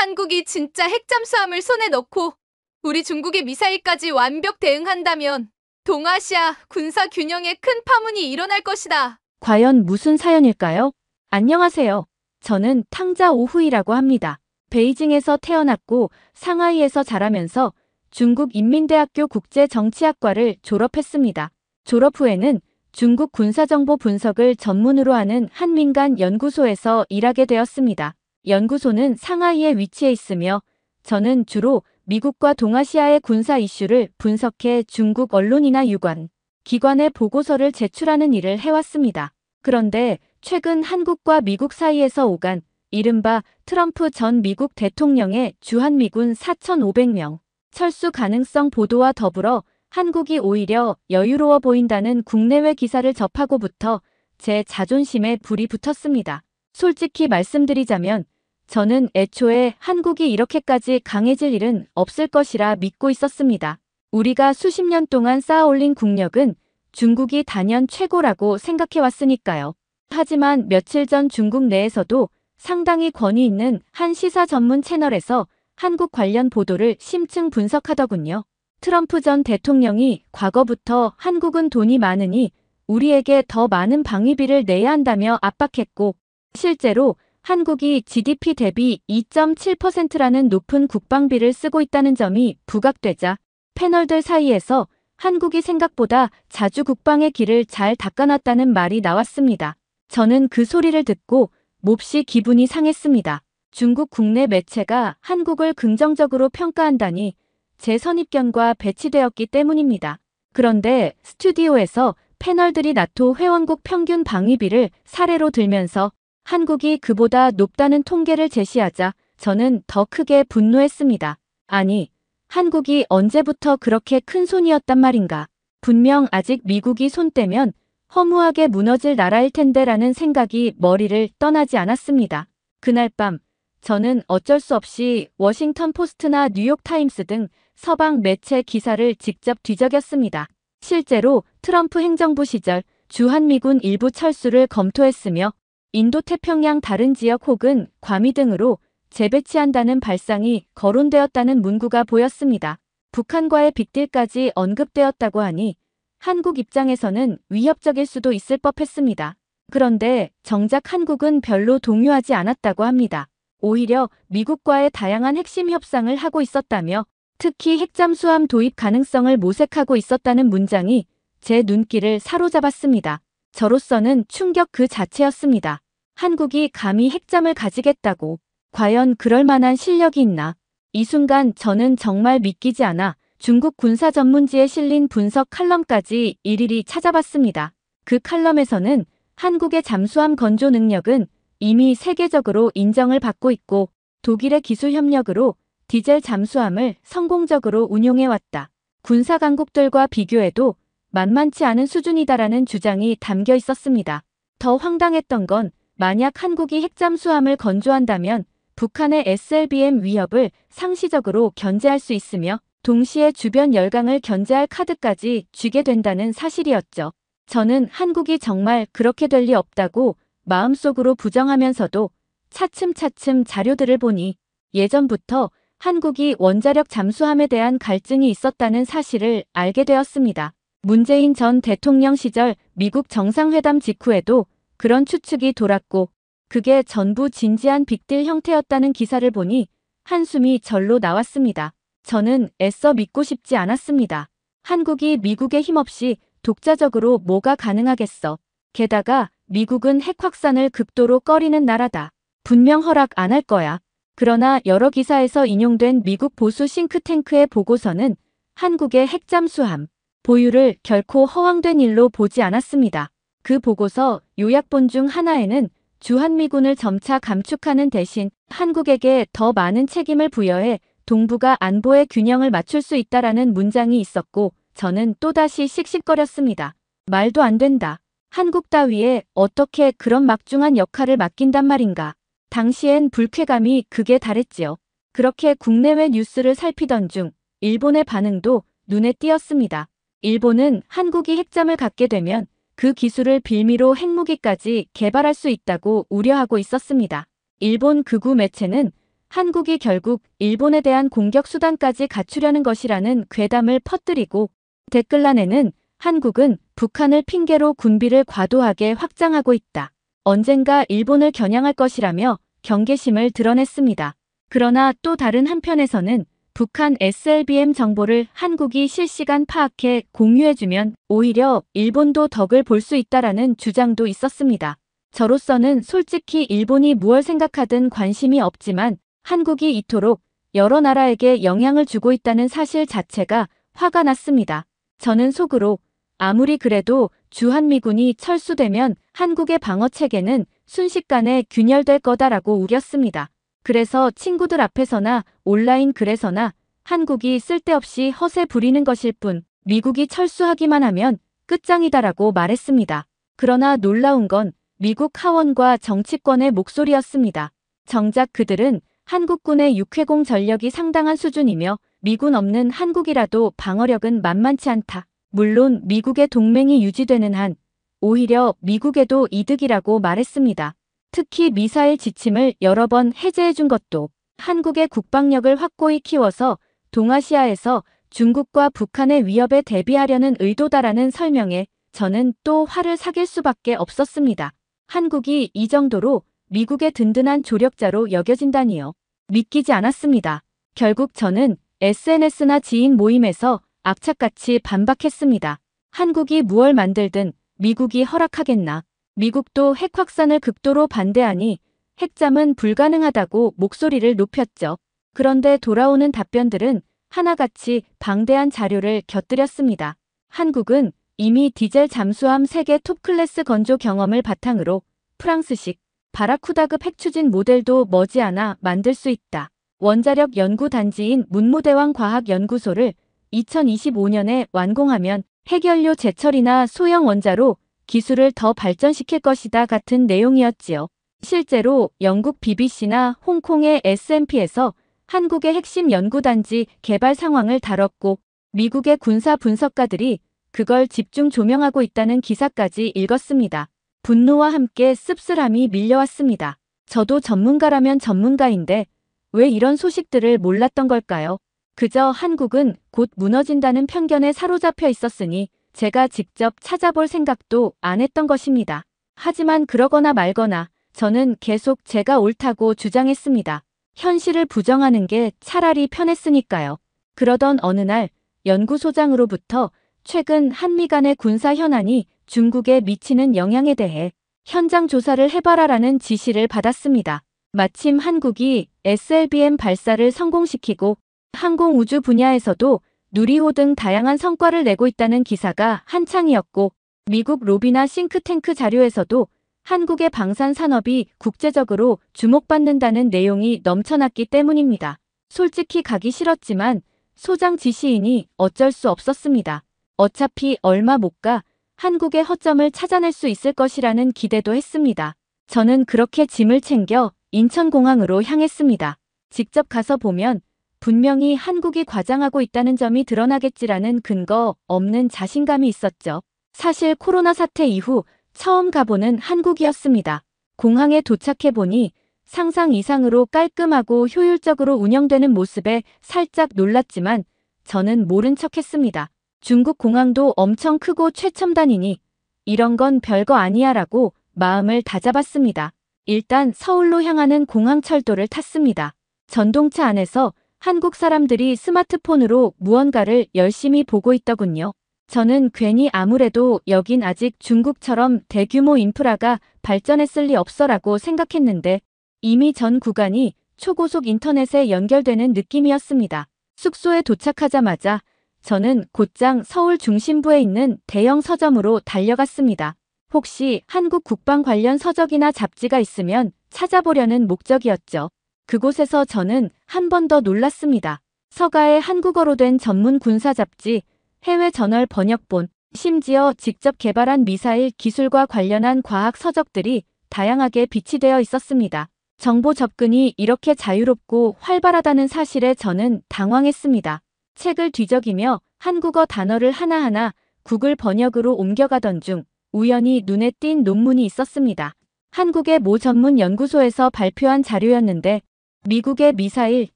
한국이 진짜 핵잠수함을 손에 넣고 우리 중국의 미사일까지 완벽 대응한다면 동아시아 군사 균형에 큰 파문이 일어날 것이다. 과연 무슨 사연일까요? 안녕하세요. 저는 탕자 오후이라고 합니다. 베이징에서 태어났고 상하이에서 자라면서 중국인민대학교 국제정치학과를 졸업했습니다. 졸업 후에는 중국 군사정보 분석을 전문으로 하는 한 민간 연구소에서 일하게 되었습니다. 연구소는 상하이에 위치해 있으며 저는 주로 미국과 동아시아의 군사 이슈를 분석해 중국 언론이나 유관, 기관에 보고서를 제출하는 일을 해왔습니다. 그런데 최근 한국과 미국 사이에서 오간 이른바 트럼프 전 미국 대통령의 주한미군 4,500명 철수 가능성 보도와 더불어 한국이 오히려 여유로워 보인다는 국내외 기사를 접하고부터 제 자존심에 불이 붙었습니다. 솔직히 말씀드리자면 저는 애초에 한국이 이렇게까지 강해질 일은 없을 것이라 믿고 있었습니다. 우리가 수십 년 동안 쌓아올린 국력은 중국이 단연 최고라고 생각해왔으니까요. 하지만 며칠 전 중국 내에서도 상당히 권위 있는 한 시사 전문 채널에서 한국 관련 보도를 심층 분석하더군요. 트럼프 전 대통령이 과거부터 한국은 돈이 많으니 우리에게 더 많은 방위비를 내야 한다며 압박했고 실제로 한국이 GDP 대비 2.7%라는 높은 국방비를 쓰고 있다는 점이 부각되자 패널들 사이에서 한국이 생각보다 자주 국방의 길을 잘 닦아놨다는 말이 나왔습니다. 저는 그 소리를 듣고 몹시 기분이 상했습니다. 중국 국내 매체가 한국을 긍정적으로 평가한다니 제 선입견과 배치되었기 때문입니다. 그런데 스튜디오에서 패널들이 나토 회원국 평균 방위비를 사례로 들면서 한국이 그보다 높다는 통계를 제시하자 저는 더 크게 분노했습니다. 아니, 한국이 언제부터 그렇게 큰 손이었단 말인가. 분명 아직 미국이 손 떼면 허무하게 무너질 나라일 텐데라는 생각이 머리를 떠나지 않았습니다. 그날 밤 저는 어쩔 수 없이 워싱턴 포스트나 뉴욕 타임스 등 서방 매체 기사를 직접 뒤적였습니다. 실제로 트럼프 행정부 시절 주한미군 일부 철수를 검토했으며 인도태평양 다른 지역 혹은 괌이 등으로 재배치한다는 발상이 거론되었다는 문구가 보였습니다. 북한과의 빅딜까지 언급되었다고 하니 한국 입장에서는 위협적일 수도 있을 법했습니다. 그런데 정작 한국은 별로 동요하지 않았다고 합니다. 오히려 미국과의 다양한 핵심 협상을 하고 있었다며 특히 핵잠수함 도입 가능성을 모색하고 있었다는 문장이 제 눈길을 사로잡았습니다. 저로서는 충격 그 자체였습니다. 한국이 감히 핵잠을 가지겠다고 과연 그럴 만한 실력이 있나? 이 순간 저는 정말 믿기지 않아 중국 군사 전문지에 실린 분석 칼럼까지 일일이 찾아봤습니다. 그 칼럼에서는 한국의 잠수함 건조 능력은 이미 세계적으로 인정을 받고 있고 독일의 기술 협력으로 디젤 잠수함을 성공적으로 운용해왔다. 군사 강국들과 비교해도 만만치 않은 수준이다라는 주장이 담겨 있었습니다. 더 황당했던 건 만약 한국이 핵잠수함을 건조한다면 북한의 SLBM 위협을 상시적으로 견제할 수 있으며 동시에 주변 열강을 견제할 카드까지 쥐게 된다는 사실이었죠. 저는 한국이 정말 그렇게 될 리 없다고 마음속으로 부정하면서도 차츰차츰 자료들을 보니 예전부터 한국이 원자력 잠수함에 대한 갈증이 있었다는 사실을 알게 되었습니다. 문재인 전 대통령 시절 미국 정상회담 직후에도 그런 추측이 돌았고 그게 전부 진지한 빅딜 형태였다는 기사를 보니 한숨이 절로 나왔습니다. 저는 애써 믿고 싶지 않았습니다. 한국이 미국의 힘없이 독자적으로 뭐가 가능하겠어. 게다가 미국은 핵 확산을 극도로 꺼리는 나라다. 분명 허락 안 할 거야. 그러나 여러 기사에서 인용된 미국 보수 싱크탱크의 보고서는 한국의 핵잠수함 보유를 결코 허황된 일로 보지 않았습니다. 그 보고서 요약본 중 하나에는 주한미군을 점차 감축하는 대신 한국에게 더 많은 책임을 부여해 동북아 안보의 균형을 맞출 수 있다라는 문장이 있었고 저는 또다시 씩씩거렸습니다. 말도 안 된다. 한국 따위에 어떻게 그런 막중한 역할을 맡긴단 말인가. 당시엔 불쾌감이 극에 달했지요. 그렇게 국내외 뉴스를 살피던 중 일본의 반응도 눈에 띄었습니다. 일본은 한국이 핵잠을 갖게 되면 그 기술을 빌미로 핵무기까지 개발할 수 있다고 우려하고 있었습니다. 일본 극우 매체는 한국이 결국 일본에 대한 공격 수단까지 갖추려는 것이라는 괴담을 퍼뜨리고 댓글란에는 한국은 북한을 핑계로 군비를 과도하게 확장하고 있다. 언젠가 일본을 겨냥할 것이라며 경계심을 드러냈습니다. 그러나 또 다른 한편에서는 북한 SLBM 정보를 한국이 실시간 파악해 공유해주면 오히려 일본도 덕을 볼 수 있다라는 주장도 있었습니다. 저로서는 솔직히 일본이 무얼 생각하든 관심이 없지만 한국이 이토록 여러 나라에게 영향을 주고 있다는 사실 자체가 화가 났습니다. 저는 속으로 아무리 그래도 주한미군이 철수되면 한국의 방어체계는 순식간에 균열될 거다라고 우겼습니다. 그래서 친구들 앞에서나 온라인 글에서나 한국이 쓸데없이 허세 부리는 것일 뿐 미국이 철수하기만 하면 끝장이다라고 말했습니다. 그러나 놀라운 건 미국 하원과 정치권의 목소리였습니다. 정작 그들은 한국군의 육해공 전력이 상당한 수준이며 미군 없는 한국이라도 방어력은 만만치 않다. 물론 미국의 동맹이 유지되는 한 오히려 미국에도 이득이라고 말했습니다. 특히 미사일 지침을 여러 번 해제해준 것도 한국의 국방력을 확고히 키워서 동아시아에서 중국과 북한의 위협에 대비하려는 의도다라는 설명에 저는 또 화를 사길 수밖에 없었습니다. 한국이 이 정도로 미국의 든든한 조력자로 여겨진다니요. 믿기지 않았습니다. 결국 저는 SNS나 지인 모임에서 악착같이 반박했습니다. 한국이 무얼 만들든 미국이 허락하겠나. 미국도 핵 확산을 극도로 반대하니 핵잠은 불가능하다고 목소리를 높였죠. 그런데 돌아오는 답변들은 하나같이 방대한 자료를 곁들였습니다. 한국은 이미 디젤 잠수함 세계 톱클래스 건조 경험을 바탕으로 프랑스식 바라쿠다급 핵추진 모델도 머지않아 만들 수 있다. 원자력 연구단지인 문무대왕 과학연구소를 2025년에 완공하면 핵연료 제철이나 소형 원자로 기술을 더 발전시킬 것이다 같은 내용이었지요. 실제로 영국 BBC나 홍콩의 SMP에서 한국의 핵심 연구단지 개발 상황을 다뤘고 미국의 군사 분석가들이 그걸 집중 조명하고 있다는 기사까지 읽었습니다. 분노와 함께 씁쓸함이 밀려왔습니다. 저도 전문가라면 전문가인데 왜 이런 소식들을 몰랐던 걸까요? 그저 한국은 곧 무너진다는 편견에 사로잡혀 있었으니 제가 직접 찾아볼 생각도 안 했던 것입니다. 하지만 그러거나 말거나 저는 계속 제가 옳다고 주장했습니다. 현실을 부정하는 게 차라리 편했으니까요. 그러던 어느 날 연구소장으로부터 최근 한미 간의 군사 현안이 중국에 미치는 영향에 대해 현장 조사를 해봐라라는 지시를 받았습니다. 마침 한국이 SLBM 발사를 성공시키고 항공우주 분야에서도 누리호 등 다양한 성과를 내고 있다는 기사가 한창이었고 미국 로비나 싱크탱크 자료에서도 한국의 방산 산업이 국제적으로 주목받는다는 내용이 넘쳐났기 때문입니다. 솔직히 가기 싫었지만 소장 지시이니 어쩔 수 없었습니다. 어차피 얼마 못 가 한국의 허점을 찾아낼 수 있을 것이라는 기대도 했습니다. 저는 그렇게 짐을 챙겨 인천공항으로 향했습니다. 직접 가서 보면 분명히 한국이 과장하고 있다는 점이 드러나겠지라는 근거 없는 자신감이 있었죠. 사실 코로나 사태 이후 처음 가보는 한국이었습니다. 공항에 도착해보니 상상 이상으로 깔끔하고 효율적으로 운영되는 모습에 살짝 놀랐지만 저는 모른 척했습니다. 중국 공항도 엄청 크고 최첨단이니 이런 건 별거 아니야 라고 마음을 다잡았습니다. 일단 서울로 향하는 공항철도를 탔습니다. 전동차 안에서 한국 사람들이 스마트폰으로 무언가를 열심히 보고 있더군요. 저는 괜히 아무래도 여긴 아직 중국처럼 대규모 인프라가 발전했을 리 없어라고 생각했는데 이미 전 구간이 초고속 인터넷에 연결되는 느낌이었습니다. 숙소에 도착하자마자 저는 곧장 서울 중심부에 있는 대형 서점으로 달려갔습니다. 혹시 한국 국방 관련 서적이나 잡지가 있으면 찾아보려는 목적이었죠. 그곳에서 저는 한 번 더 놀랐습니다. 서가에 한국어로 된 전문 군사 잡지, 해외 저널 번역본, 심지어 직접 개발한 미사일 기술과 관련한 과학 서적들이 다양하게 비치되어 있었습니다. 정보 접근이 이렇게 자유롭고 활발하다는 사실에 저는 당황했습니다. 책을 뒤적이며 한국어 단어를 하나하나 구글 번역으로 옮겨가던 중 우연히 눈에 띈 논문이 있었습니다. 한국의 모 전문 연구소에서 발표한 자료였는데 미국의 미사일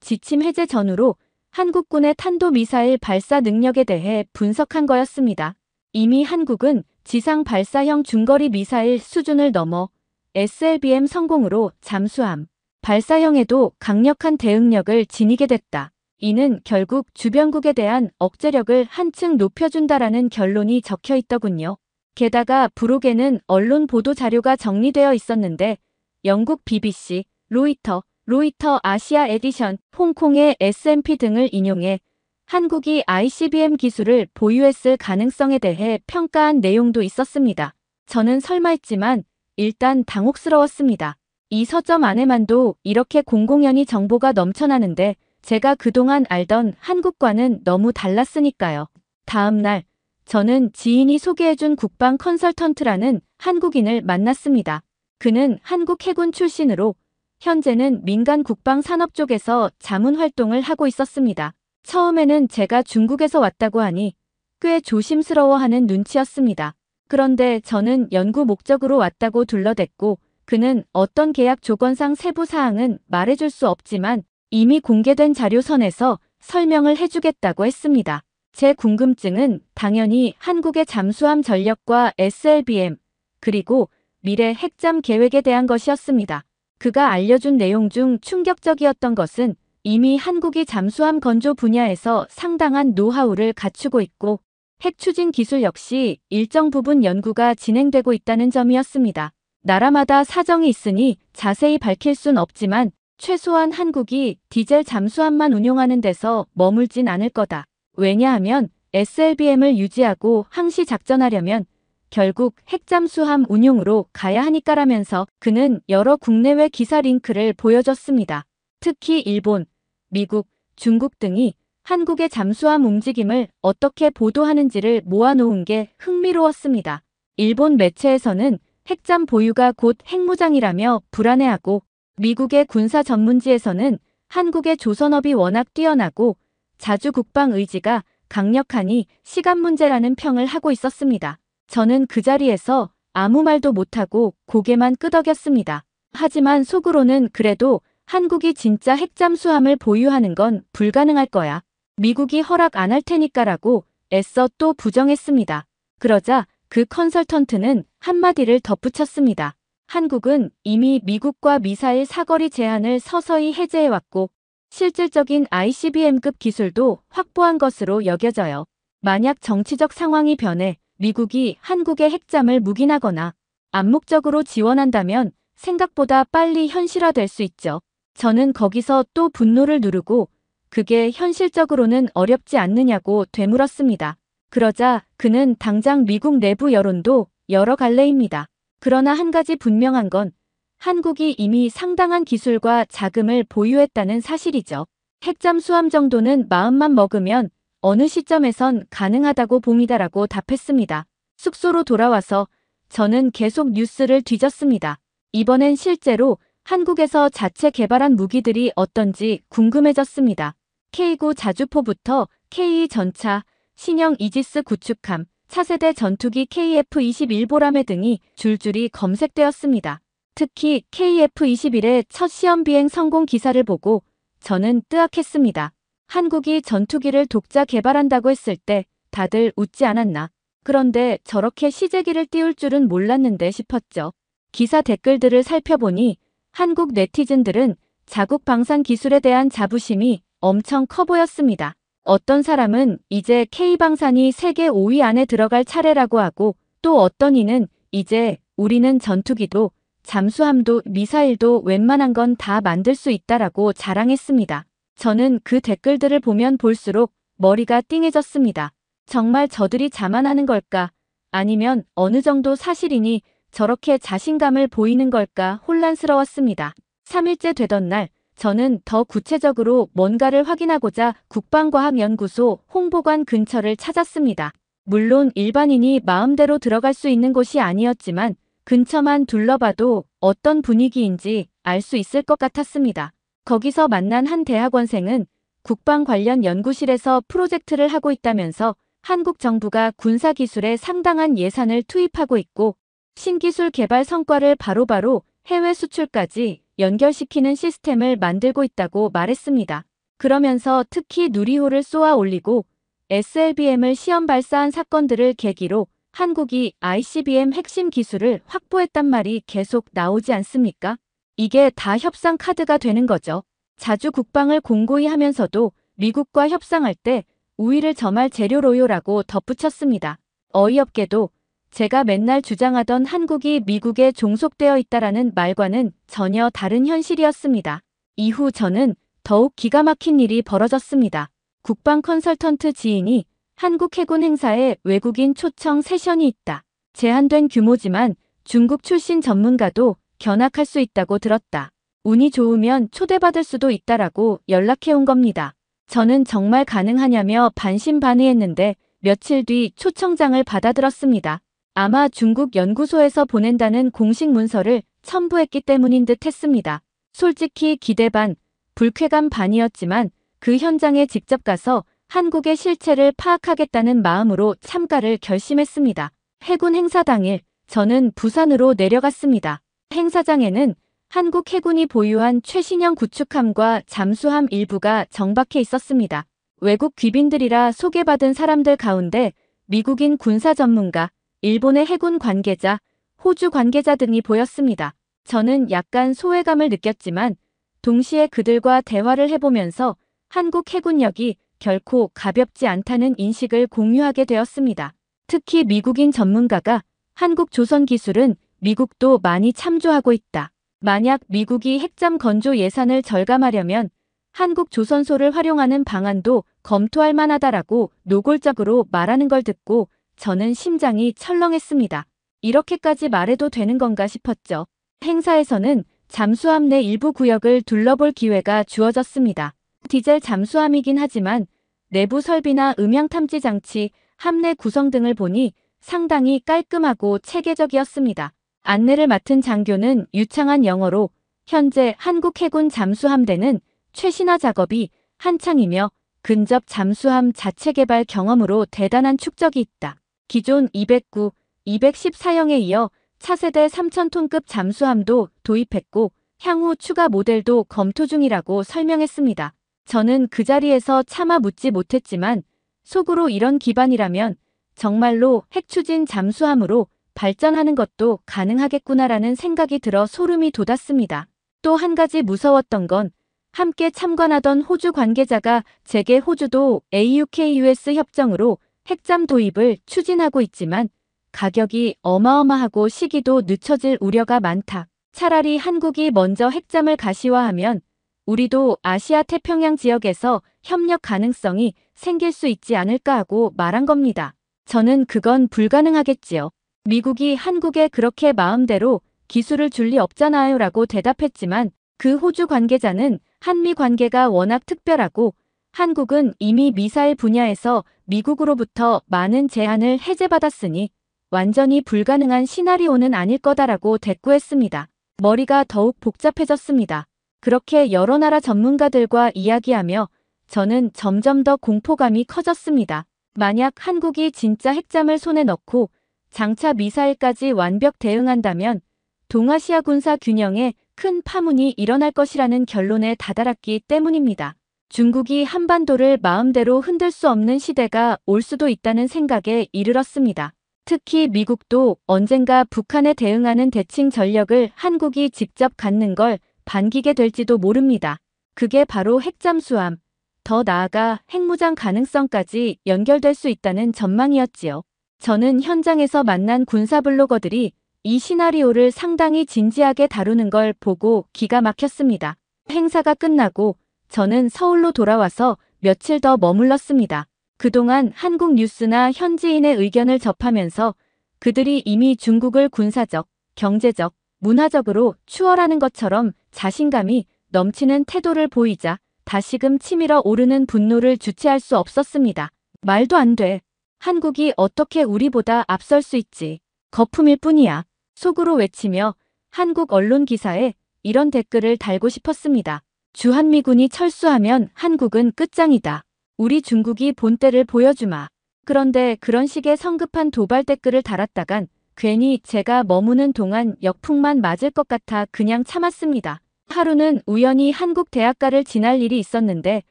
지침 해제 전후로 한국군의 탄도미사일 발사 능력에 대해 분석한 거였습니다. 이미 한국은 지상 발사형 중거리 미사일 수준을 넘어 SLBM 성공으로 잠수함 발사형에도 강력한 대응력을 지니게 됐다. 이는 결국 주변국에 대한 억제력을 한층 높여준다라는 결론이 적혀 있더군요. 게다가 부록에는 언론 보도 자료가 정리되어 있었는데 영국 BBC, 로이터 아시아 에디션, 홍콩의 S&P 등을 인용해 한국이 ICBM 기술을 보유했을 가능성에 대해 평가한 내용도 있었습니다. 저는 설마 했지만 일단 당혹스러웠습니다. 이 서점 안에만도 이렇게 공공연히 정보가 넘쳐나는데 제가 그동안 알던 한국과는 너무 달랐으니까요. 다음 날 저는 지인이 소개해준 국방 컨설턴트라는 한국인을 만났습니다. 그는 한국 해군 출신으로 현재는 민간 국방 산업 쪽에서 자문 활동을 하고 있었습니다. 처음에는 제가 중국에서 왔다고 하니 꽤 조심스러워하는 눈치였습니다. 그런데 저는 연구 목적으로 왔다고 둘러댔고 그는 어떤 계약 조건상 세부 사항은 말해줄 수 없지만 이미 공개된 자료선에서 설명을 해주겠다고 했습니다. 제 궁금증은 당연히 한국의 잠수함 전력과 SLBM 그리고 미래 핵잠 계획에 대한 것이었습니다. 그가 알려준 내용 중 충격적이었던 것은 이미 한국이 잠수함 건조 분야에서 상당한 노하우를 갖추고 있고 핵 추진 기술 역시 일정 부분 연구가 진행되고 있다는 점이었습니다. 나라마다 사정이 있으니 자세히 밝힐 순 없지만 최소한 한국이 디젤 잠수함만 운용하는 데서 머물진 않을 거다. 왜냐하면 SLBM을 유지하고 항시 작전하려면 결국 핵잠수함 운용으로 가야 하니까라면서 그는 여러 국내외 기사 링크를 보여줬습니다. 특히 일본, 미국, 중국 등이 한국의 잠수함 움직임을 어떻게 보도하는지를 모아놓은 게 흥미로웠습니다. 일본 매체에서는 핵잠 보유가 곧 핵무장이라며 불안해하고 미국의 군사 전문지에서는 한국의 조선업이 워낙 뛰어나고 자주 국방 의지가 강력하니 시간 문제라는 평을 하고 있었습니다. 저는 그 자리에서 아무 말도 못하고 고개만 끄덕였습니다. 하지만 속으로는 그래도 한국이 진짜 핵잠수함을 보유하는 건 불가능할 거야. 미국이 허락 안 할 테니까라고 애써 또 부정했습니다. 그러자 그 컨설턴트는 한마디를 덧붙였습니다. 한국은 이미 미국과 미사일 사거리 제한을 서서히 해제해왔고 실질적인 ICBM급 기술도 확보한 것으로 여겨져요. 만약 정치적 상황이 변해 미국이 한국의 핵잠을 묵인하거나 암묵적으로 지원한다면 생각보다 빨리 현실화될 수 있죠. 저는 거기서 또 분노를 누르고 그게 현실적으로는 어렵지 않느냐고 되물었습니다. 그러자 그는 당장 미국 내부 여론도 여러 갈래입니다. 그러나 한 가지 분명한 건 한국이 이미 상당한 기술과 자금을 보유했다는 사실이죠. 핵잠수함 정도는 마음만 먹으면 어느 시점에선 가능하다고 봅니다라고 답했습니다. 숙소로 돌아와서 저는 계속 뉴스를 뒤졌습니다. 이번엔 실제로 한국에서 자체 개발한 무기들이 어떤지 궁금해졌습니다. K9 자주포부터 K2 전차, 신형 이지스 구축함, 차세대 전투기 KF-21보라매 등이 줄줄이 검색되었습니다. 특히 KF-21의 첫 시험 비행 성공 기사를 보고 저는 뜨악했습니다. 한국이 전투기를 독자 개발한다고 했을 때 다들 웃지 않았나. 그런데 저렇게 시제기를 띄울 줄은 몰랐는데 싶었죠. 기사 댓글들을 살펴보니 한국 네티즌들은 자국 방산 기술에 대한 자부심이 엄청 커 보였습니다. 어떤 사람은 이제 K방산이 세계 5위 안에 들어갈 차례라고 하고 또 어떤 이는 이제 우리는 전투기도 잠수함도 미사일도 웬만한 건 다 만들 수 있다라고 자랑했습니다. 저는 그 댓글들을 보면 볼수록 머리가 띵해졌습니다. 정말 저들이 자만하는 걸까? 아니면 어느 정도 사실이니 저렇게 자신감을 보이는 걸까 혼란스러웠습니다. 3일째 되던 날 저는 더 구체적으로 뭔가를 확인하고자 국방과학연구소 홍보관 근처를 찾았습니다. 물론 일반인이 마음대로 들어갈 수 있는 곳이 아니었지만 근처만 둘러봐도 어떤 분위기인지 알 수 있을 것 같았습니다. 거기서 만난 한 대학원생은 국방 관련 연구실에서 프로젝트를 하고 있다면서 한국 정부가 군사기술에 상당한 예산을 투입하고 있고 신기술 개발 성과를 바로바로 해외 수출까지 연결시키는 시스템을 만들고 있다고 말했습니다. 그러면서 특히 누리호를 쏘아 올리고 SLBM을 시험 발사한 사건들을 계기로 한국이 ICBM 핵심 기술을 확보했단 말이 계속 나오지 않습니까? 이게 다 협상 카드가 되는 거죠. 자주 국방을 공고히 하면서도 미국과 협상할 때 우위를 점할 재료로요라고 덧붙였습니다. 어이없게도 제가 맨날 주장하던 한국이 미국에 종속되어 있다라는 말과는 전혀 다른 현실이었습니다. 이후 저는 더욱 기가 막힌 일이 벌어졌습니다. 국방 컨설턴트 지인이 한국 해군 행사에 외국인 초청 세션이 있다. 제한된 규모지만 중국 출신 전문가도 견학할 수 있다고 들었다. 운이 좋으면 초대받을 수도 있다라고 연락해온 겁니다. 저는 정말 가능하냐며 반신반의했는데 며칠 뒤 초청장을 받아들었습니다. 아마 중국 연구소에서 보낸다는 공식 문서를 첨부했기 때문인 듯 했습니다. 솔직히 기대 반, 불쾌감 반이었지만 그 현장에 직접 가서 한국의 실체를 파악하겠다는 마음으로 참가를 결심했습니다. 해군 행사 당일 저는 부산으로 내려갔습니다. 행사장에는 한국 해군이 보유한 최신형 구축함과 잠수함 일부가 정박해 있었습니다. 외국 귀빈들이라 소개받은 사람들 가운데 미국인 군사 전문가, 일본의 해군 관계자, 호주 관계자 등이 보였습니다. 저는 약간 소외감을 느꼈지만 동시에 그들과 대화를 해보면서 한국 해군력이 결코 가볍지 않다는 인식을 공유하게 되었습니다. 특히 미국인 전문가가 한국 조선 기술은 미국도 많이 참조하고 있다. 만약 미국이 핵잠 건조 예산을 절감하려면 한국 조선소를 활용하는 방안도 검토할 만하다라고 노골적으로 말하는 걸 듣고 저는 심장이 철렁했습니다. 이렇게까지 말해도 되는 건가 싶었죠. 행사에서는 잠수함 내 일부 구역을 둘러볼 기회가 주어졌습니다. 디젤 잠수함이긴 하지만 내부 설비나 음향 탐지 장치, 함내 구성 등을 보니 상당히 깔끔하고 체계적이었습니다. 안내를 맡은 장교는 유창한 영어로 현재 한국 해군 잠수함대는 최신화 작업이 한창이며 근접 잠수함 자체 개발 경험으로 대단한 축적이 있다. 기존 209, 214형에 이어 차세대 3,000톤급 잠수함도 도입했고 향후 추가 모델도 검토 중이라고 설명했습니다. 저는 그 자리에서 차마 묻지 못했지만 속으로 이런 기반이라면 정말로 핵추진 잠수함으로 발전하는 것도 가능하겠구나라는 생각이 들어 소름이 돋았습니다. 또 한 가지 무서웠던 건 함께 참관하던 호주 관계자가 제게 호주도 AUKUS 협정으로 핵잠 도입을 추진하고 있지만 가격이 어마어마하고 시기도 늦춰질 우려가 많다. 차라리 한국이 먼저 핵잠을 가시화하면 우리도 아시아 태평양 지역에서 협력 가능성이 생길 수 있지 않을까 하고 말한 겁니다. 저는 그건 불가능하겠지요. 미국이 한국에 그렇게 마음대로 기술을 줄 리 없잖아요 라고 대답했지만 그 호주 관계자는 한미 관계가 워낙 특별하고 한국은 이미 미사일 분야에서 미국으로부터 많은 제한을 해제받았으니 완전히 불가능한 시나리오는 아닐 거다라고 대꾸했습니다. 머리가 더욱 복잡해졌습니다. 그렇게 여러 나라 전문가들과 이야기하며 저는 점점 더 공포감이 커졌습니다. 만약 한국이 진짜 핵잠을 손에 넣고 장차 미사일까지 완벽 대응한다면 동아시아 군사 균형에 큰 파문이 일어날 것이라는 결론에 다다랐기 때문입니다. 중국이 한반도를 마음대로 흔들 수 없는 시대가 올 수도 있다는 생각에 이르렀습니다. 특히 미국도 언젠가 북한에 대응하는 대칭 전력을 한국이 직접 갖는 걸 반기게 될지도 모릅니다. 그게 바로 핵잠수함, 더 나아가 핵무장 가능성까지 연결될 수 있다는 전망이었지요. 저는 현장에서 만난 군사 블로거들이 이 시나리오를 상당히 진지하게 다루는 걸 보고 기가 막혔습니다. 행사가 끝나고 저는 서울로 돌아와서 며칠 더 머물렀습니다. 그동안 한국 뉴스나 현지인의 의견을 접하면서 그들이 이미 중국을 군사적, 경제적, 문화적으로 추월하는 것처럼 자신감이 넘치는 태도를 보이자 다시금 치밀어 오르는 분노를 주체할 수 없었습니다. 말도 안 돼. 한국이 어떻게 우리보다 앞설 수 있지. 거품일 뿐이야. 속으로 외치며 한국 언론 기사에 이런 댓글을 달고 싶었습니다. 주한미군이 철수하면 한국은 끝장이다. 우리 중국이 본때를 보여주마. 그런데 그런 식의 성급한 도발 댓글을 달았다간 괜히 제가 머무는 동안 역풍만 맞을 것 같아 그냥 참았습니다. 하루는 우연히 한국 대학가를 지날 일이 있었는데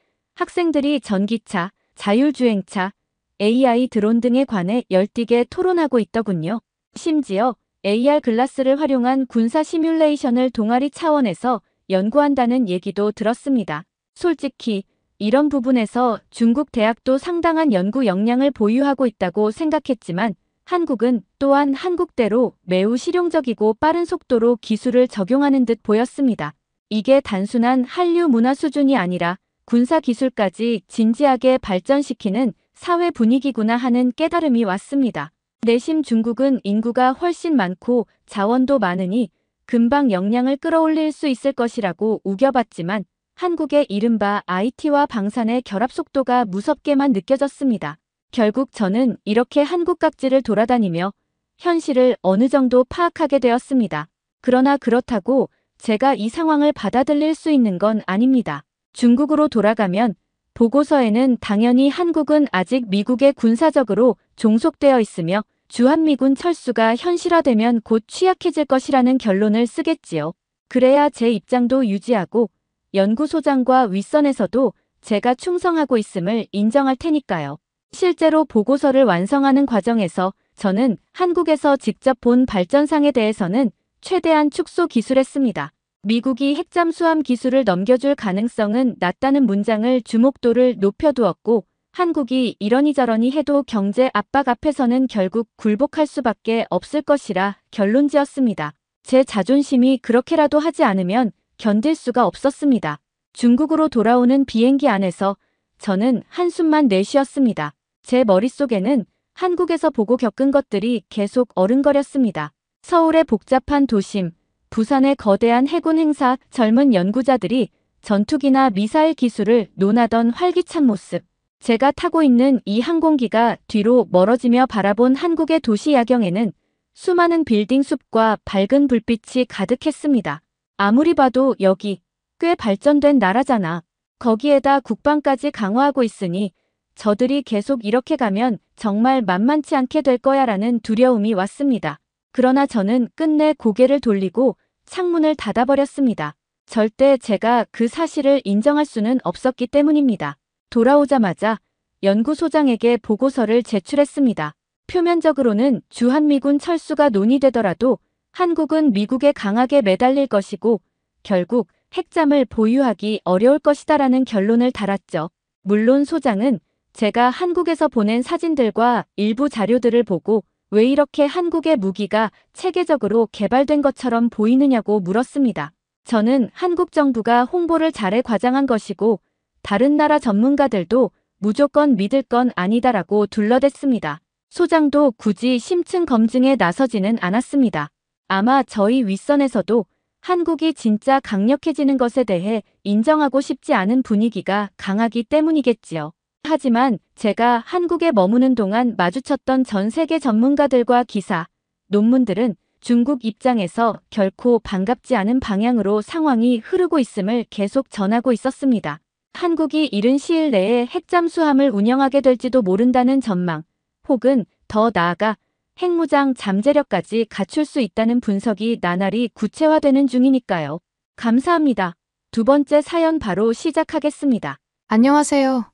학생들이 전기차, 자율주행차, AI 드론 등에 관해 열띠게 토론하고 있더군요. 심지어 AR 글라스를 활용한 군사 시뮬레이션을 동아리 차원에서 연구한다는 얘기도 들었습니다. 솔직히 이런 부분에서 중국 대학도 상당한 연구 역량을 보유하고 있다고 생각했지만 한국은 또한 한국대로 매우 실용적이고 빠른 속도로 기술을 적용하는 듯 보였습니다. 이게 단순한 한류 문화 수준이 아니라 군사 기술까지 진지하게 발전시키는 사회 분위기구나 하는 깨달음이 왔습니다. 내심 중국은 인구가 훨씬 많고 자원도 많으니 금방 역량을 끌어올릴 수 있을 것이라고 우겨봤지만 한국의 이른바 IT와 방산의 결합 속도가 무섭게만 느껴졌습니다. 결국 저는 이렇게 한국 각지를 돌아다니며 현실을 어느 정도 파악하게 되었습니다. 그러나 그렇다고 제가 이 상황을 받아들일 수 있는 건 아닙니다. 중국으로 돌아가면 보고서에는 당연히 한국은 아직 미국에 군사적으로 종속되어 있으며 주한미군 철수가 현실화되면 곧 취약해질 것이라는 결론을 쓰겠지요. 그래야 제 입장도 유지하고 연구소장과 윗선에서도 제가 충성하고 있음을 인정할 테니까요. 실제로 보고서를 완성하는 과정에서 저는 한국에서 직접 본 발전상에 대해서는 최대한 축소 기술했습니다. 미국이 핵잠수함 기술을 넘겨줄 가능성은 낮다는 문장을 주목도를 높여두었고 한국이 이러니저러니 해도 경제 압박 앞에서는 결국 굴복할 수밖에 없을 것이라 결론지었습니다. 제 자존심이 그렇게라도 하지 않으면 견딜 수가 없었습니다. 중국으로 돌아오는 비행기 안에서 저는 한숨만 내쉬었습니다. 제 머릿속에는 한국에서 보고 겪은 것들이 계속 어른거렸습니다. 서울의 복잡한 도심, 부산의 거대한 해군 행사, 젊은 연구자들이 전투기나 미사일 기술을 논하던 활기찬 모습. 제가 타고 있는 이 항공기가 뒤로 멀어지며 바라본 한국의 도시 야경에는 수많은 빌딩 숲과 밝은 불빛이 가득했습니다. 아무리 봐도 여기 꽤 발전된 나라잖아. 거기에다 국방까지 강화하고 있으니 저들이 계속 이렇게 가면 정말 만만치 않게 될 거야라는 두려움이 왔습니다. 그러나 저는 끝내 고개를 돌리고 창문을 닫아버렸습니다. 절대 제가 그 사실을 인정할 수는 없었기 때문입니다. 돌아오자마자 연구소장에게 보고서를 제출했습니다. 표면적으로는 주한미군 철수가 논의되더라도 한국은 미국에 강하게 매달릴 것이고 결국 핵잠을 보유하기 어려울 것이다라는 결론을 달았죠. 물론 소장은 제가 한국에서 보낸 사진들과 일부 자료들을 보고 왜 이렇게 한국의 무기가 체계적으로 개발된 것처럼 보이느냐고 물었습니다. 저는 한국 정부가 홍보를 잘해 과장한 것이고 다른 나라 전문가들도 무조건 믿을 건 아니다라고 둘러댔습니다. 소장도 굳이 심층 검증에 나서지는 않았습니다. 아마 저희 윗선에서도 한국이 진짜 강력해지는 것에 대해 인정하고 싶지 않은 분위기가 강하기 때문이겠지요. 하지만 제가 한국에 머무는 동안 마주쳤던 전 세계 전문가들과 기사, 논문들은 중국 입장에서 결코 반갑지 않은 방향으로 상황이 흐르고 있음을 계속 전하고 있었습니다. 한국이 이른 시일 내에 핵잠수함을 운영하게 될지도 모른다는 전망, 혹은 더 나아가 핵무장 잠재력까지 갖출 수 있다는 분석이 나날이 구체화되는 중이니까요. 감사합니다. 두 번째 사연 바로 시작하겠습니다. 안녕하세요.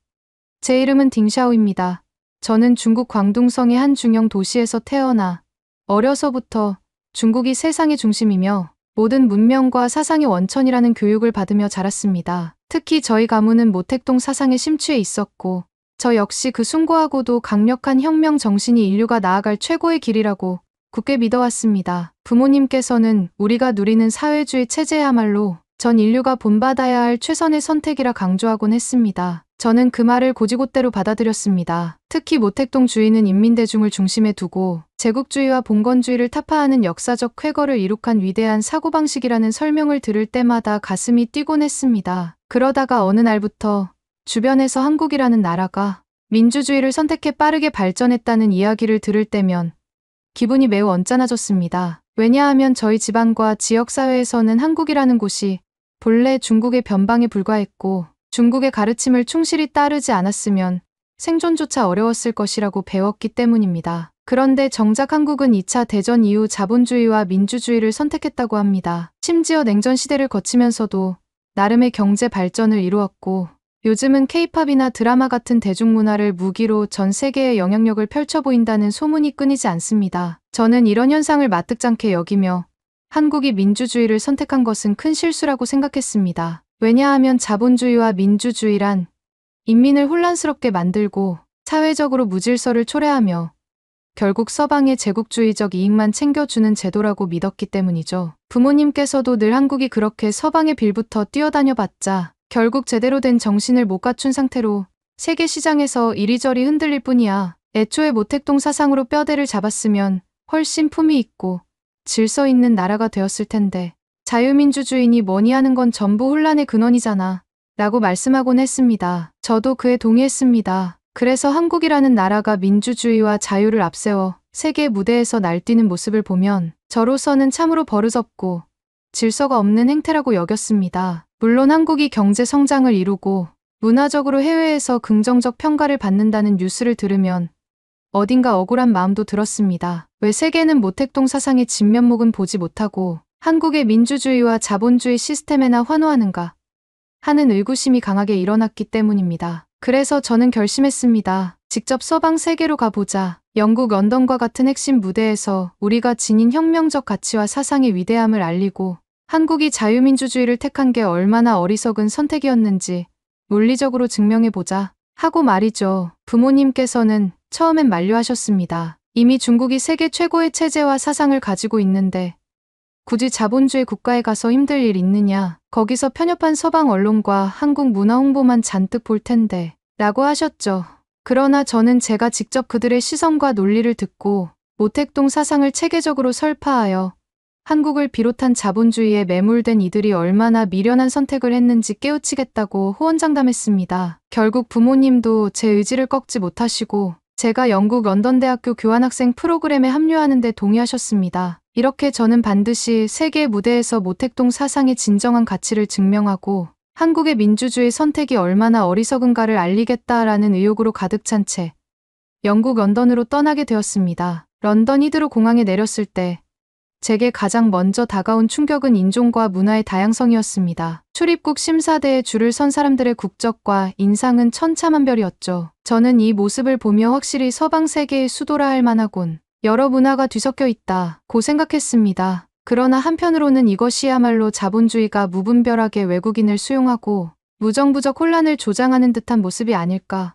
제 이름은 딩샤오입니다. 저는 중국 광둥성의 한 중형 도시에서 태어나 어려서부터 중국이 세상의 중심이며 모든 문명과 사상의 원천이라는 교육을 받으며 자랐습니다. 특히 저희 가문은 모택동 사상에 심취해 있었고 저 역시 그 숭고하고도 강력한 혁명 정신이 인류가 나아갈 최고의 길이라고 굳게 믿어왔습니다. 부모님께서는 우리가 누리는 사회주의 체제야말로 전 인류가 본받아야 할 최선의 선택이라 강조하곤 했습니다. 저는 그 말을 곧이곧대로 받아들였습니다. 특히 모택동 주인은 인민대중을 중심에 두고 제국주의와 봉건주의를 타파하는 역사적 쾌거를 이룩한 위대한 사고방식이라는 설명을 들을 때마다 가슴이 뛰곤 했습니다. 그러다가 어느 날부터 주변에서 한국이라는 나라가 민주주의를 선택해 빠르게 발전했다는 이야기를 들을 때면 기분이 매우 언짢아졌습니다. 왜냐하면 저희 집안과 지역사회에서는 한국이라는 곳이 본래 중국의 변방에 불과했고 중국의 가르침을 충실히 따르지 않았으면 생존조차 어려웠을 것이라고 배웠기 때문입니다. 그런데 정작 한국은 2차 대전 이후 자본주의와 민주주의를 선택했다고 합니다. 심지어 냉전 시대를 거치면서도 나름의 경제 발전을 이루었고 요즘은 케이팝이나 드라마 같은 대중문화를 무기로 전 세계에 영향력을 펼쳐 보인다는 소문이 끊이지 않습니다. 저는 이런 현상을 마뜩잖게 여기며 한국이 민주주의를 선택한 것은 큰 실수라고 생각했습니다. 왜냐하면 자본주의와 민주주의란 인민을 혼란스럽게 만들고 사회적으로 무질서를 초래하며 결국 서방의 제국주의적 이익만 챙겨주는 제도라고 믿었기 때문이죠. 부모님께서도 늘 한국이 그렇게 서방의 빌부터 뛰어다녀봤자 결국 제대로 된 정신을 못 갖춘 상태로 세계 시장에서 이리저리 흔들릴 뿐이야. 애초에 모택동 사상으로 뼈대를 잡았으면 훨씬 품위 있고 질서 있는 나라가 되었을 텐데 자유민주주의니 뭐니 하는 건 전부 혼란의 근원이잖아 라고 말씀하곤 했습니다. 저도 그에 동의했습니다. 그래서 한국이라는 나라가 민주주의와 자유를 앞세워 세계 무대에서 날뛰는 모습을 보면 저로서는 참으로 버릇없고 질서가 없는 행태라고 여겼습니다. 물론 한국이 경제 성장을 이루고 문화적으로 해외에서 긍정적 평가를 받는다는 뉴스를 들으면 어딘가 억울한 마음도 들었습니다. 왜 세계는 모택동 사상의 진면목은 보지 못하고 한국의 민주주의와 자본주의 시스템에나 환호하는가 하는 의구심이 강하게 일어났기 때문입니다. 그래서 저는 결심했습니다. 직접 서방 세계로 가보자. 영국 런던과 같은 핵심 무대에서 우리가 지닌 혁명적 가치와 사상의 위대함을 알리고 한국이 자유민주주의를 택한 게 얼마나 어리석은 선택이었는지 물리적으로 증명해보자 하고 말이죠. 부모님께서는 처음엔 만류하셨습니다. 이미 중국이 세계 최고의 체제와 사상을 가지고 있는데 굳이 자본주의 국가에 가서 힘들 일 있느냐. 거기서 편협한 서방 언론과 한국 문화 홍보만 잔뜩 볼 텐데 라고 하셨죠. 그러나 저는 제가 직접 그들의 시선과 논리를 듣고 모택동 사상을 체계적으로 설파하여 한국을 비롯한 자본주의에 매몰된 이들이 얼마나 미련한 선택을 했는지 깨우치겠다고 호언장담했습니다. 결국 부모님도 제 의지를 꺾지 못하시고 제가 영국 런던대학교 교환학생 프로그램에 합류하는 데 동의하셨습니다. 이렇게 저는 반드시 세계 무대에서 모택동 사상의 진정한 가치를 증명하고 한국의 민주주의 선택이 얼마나 어리석은가를 알리겠다라는 의욕으로 가득 찬 채 영국 런던으로 떠나게 되었습니다. 런던 히드로 공항에 내렸을 때 제게 가장 먼저 다가온 충격은 인종과 문화의 다양성이었습니다. 출입국 심사대에 줄을 선 사람들의 국적과 인상은 천차만별이었죠. 저는 이 모습을 보며 확실히 서방 세계의 수도라 할 만하군. 여러 문화가 뒤섞여 있다고 생각했습니다. 그러나 한편으로는 이것이야말로 자본주의가 무분별하게 외국인을 수용하고 무정부적 혼란을 조장하는 듯한 모습이 아닐까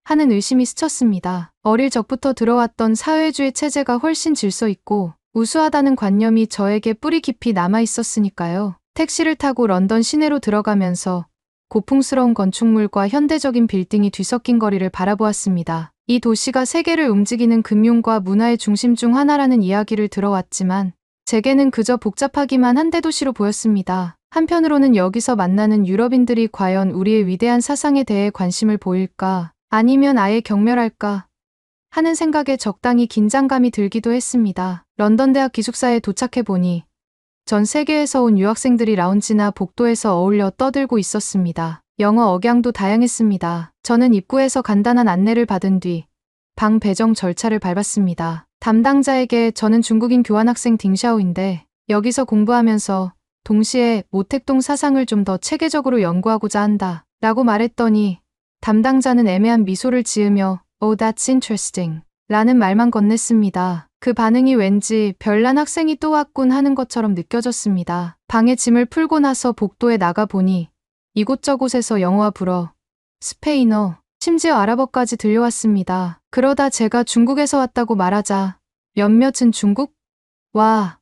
하는 의심이 스쳤습니다. 어릴 적부터 들어왔던 사회주의 체제가 훨씬 질서 있고 우수하다는 관념이 저에게 뿌리 깊이 남아 있었으니까요. 택시를 타고 런던 시내로 들어가면서 고풍스러운 건축물과 현대적인 빌딩이 뒤섞인 거리를 바라보았습니다. 이 도시가 세계를 움직이는 금융과 문화의 중심 중 하나라는 이야기를 들어왔지만 제게는 그저 복잡하기만 한 대도시로 보였습니다. 한편으로는 여기서 만나는 유럽인들이 과연 우리의 위대한 사상에 대해 관심을 보일까 아니면 아예 경멸할까 하는 생각에 적당히 긴장감이 들기도 했습니다. 런던 대학 기숙사에 도착해보니 전 세계에서 온 유학생들이 라운지나 복도에서 어울려 떠들고 있었습니다. 영어 억양도 다양했습니다. 저는 입구에서 간단한 안내를 받은 뒤 방 배정 절차를 밟았습니다. 담당자에게 저는 중국인 교환학생 딩샤오인데 여기서 공부하면서 동시에 모택동 사상을 좀 더 체계적으로 연구하고자 한다 라고 말했더니 담당자는 애매한 미소를 지으며 Oh, that's interesting 라는 말만 건넸습니다. 그 반응이 왠지 별난 학생이 또 왔군 하는 것처럼 느껴졌습니다. 방에 짐을 풀고 나서 복도에 나가보니 이곳저곳에서 영어와 불어, 스페인어, 심지어 아랍어까지 들려왔습니다. 그러다 제가 중국에서 왔다고 말하자 몇몇은 중국? 와,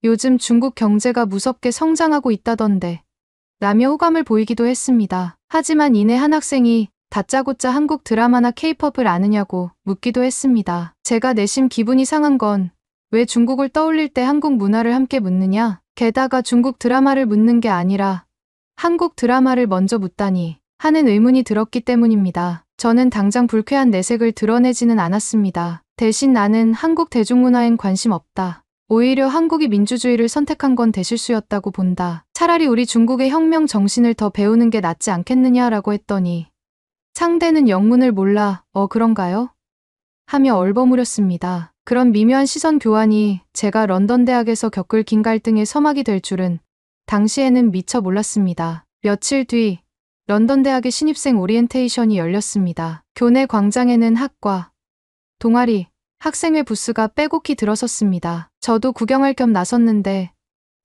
요즘 중국 경제가 무섭게 성장하고 있다던데 라며 호감을 보이기도 했습니다. 하지만 이내 한 학생이 다짜고짜 한국 드라마나 케이팝을 아느냐고 묻기도 했습니다. 제가 내심 기분이 상한 건 왜 중국을 떠올릴 때 한국 문화를 함께 묻느냐? 게다가 중국 드라마를 묻는 게 아니라 한국 드라마를 먼저 묻다니 하는 의문이 들었기 때문입니다. 저는 당장 불쾌한 내색을 드러내지는 않았습니다. 대신 나는 한국 대중문화엔 관심 없다. 오히려 한국이 민주주의를 선택한 건 대실수였다고 본다. 차라리 우리 중국의 혁명 정신을 더 배우는 게 낫지 않겠느냐라고 했더니 상대는 영문을 몰라, 그런가요? 하며 얼버무렸습니다. 그런 미묘한 시선 교환이 제가 런던 대학에서 겪을 긴 갈등의 서막이 될 줄은 당시에는 미처 몰랐습니다. 며칠 뒤 런던 대학의 신입생 오리엔테이션이 열렸습니다. 교내 광장에는 학과, 동아리, 학생회 부스가 빼곡히 들어섰습니다. 저도 구경할 겸 나섰는데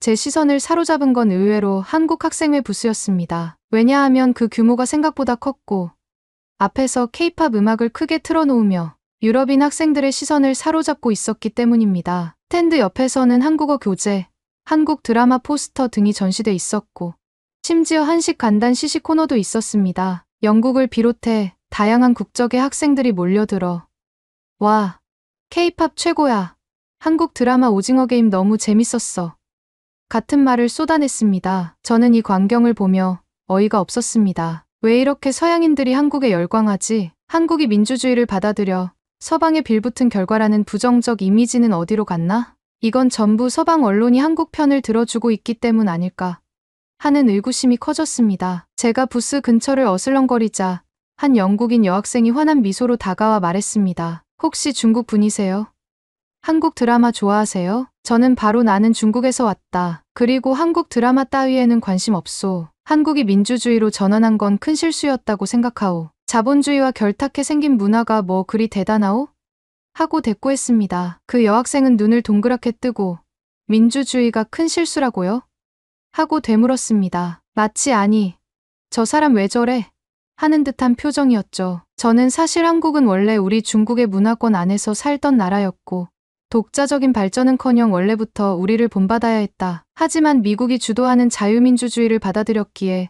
제 시선을 사로잡은 건 의외로 한국 학생회 부스였습니다. 왜냐하면 그 규모가 생각보다 컸고 앞에서 케이팝 음악을 크게 틀어놓으며 유럽인 학생들의 시선을 사로잡고 있었기 때문입니다. 스탠드 옆에서는 한국어 교재, 한국 드라마 포스터 등이 전시돼 있었고 심지어 한식 간단 시식 코너도 있었습니다. 영국을 비롯해 다양한 국적의 학생들이 몰려들어 와, 케이팝 최고야. 한국 드라마 오징어 게임 너무 재밌었어. 같은 말을 쏟아냈습니다. 저는 이 광경을 보며 어이가 없었습니다. 왜 이렇게 서양인들이 한국에 열광하지? 한국이 민주주의를 받아들여 서방에 빌붙은 결과라는 부정적 이미지는 어디로 갔나? 이건 전부 서방 언론이 한국 편을 들어주고 있기 때문 아닐까 하는 의구심이 커졌습니다. 제가 부스 근처를 어슬렁거리자 한 영국인 여학생이 환한 미소로 다가와 말했습니다. 혹시 중국 분이세요? 한국 드라마 좋아하세요? 저는 바로 나는 중국에서 왔다. 그리고 한국 드라마 따위에는 관심 없소. 한국이 민주주의로 전환한 건 큰 실수였다고 생각하오. 자본주의와 결탁해 생긴 문화가 뭐 그리 대단하오? 하고 대꾸했습니다. 그 여학생은 눈을 동그랗게 뜨고 민주주의가 큰 실수라고요? 하고 되물었습니다. 마치 아니, 저 사람 왜 저래? 하는 듯한 표정이었죠. 저는 사실 한국은 원래 우리 중국의 문화권 안에서 살던 나라였고 독자적인 발전은커녕 원래부터 우리를 본받아야 했다. 하지만 미국이 주도하는 자유민주주의를 받아들였기에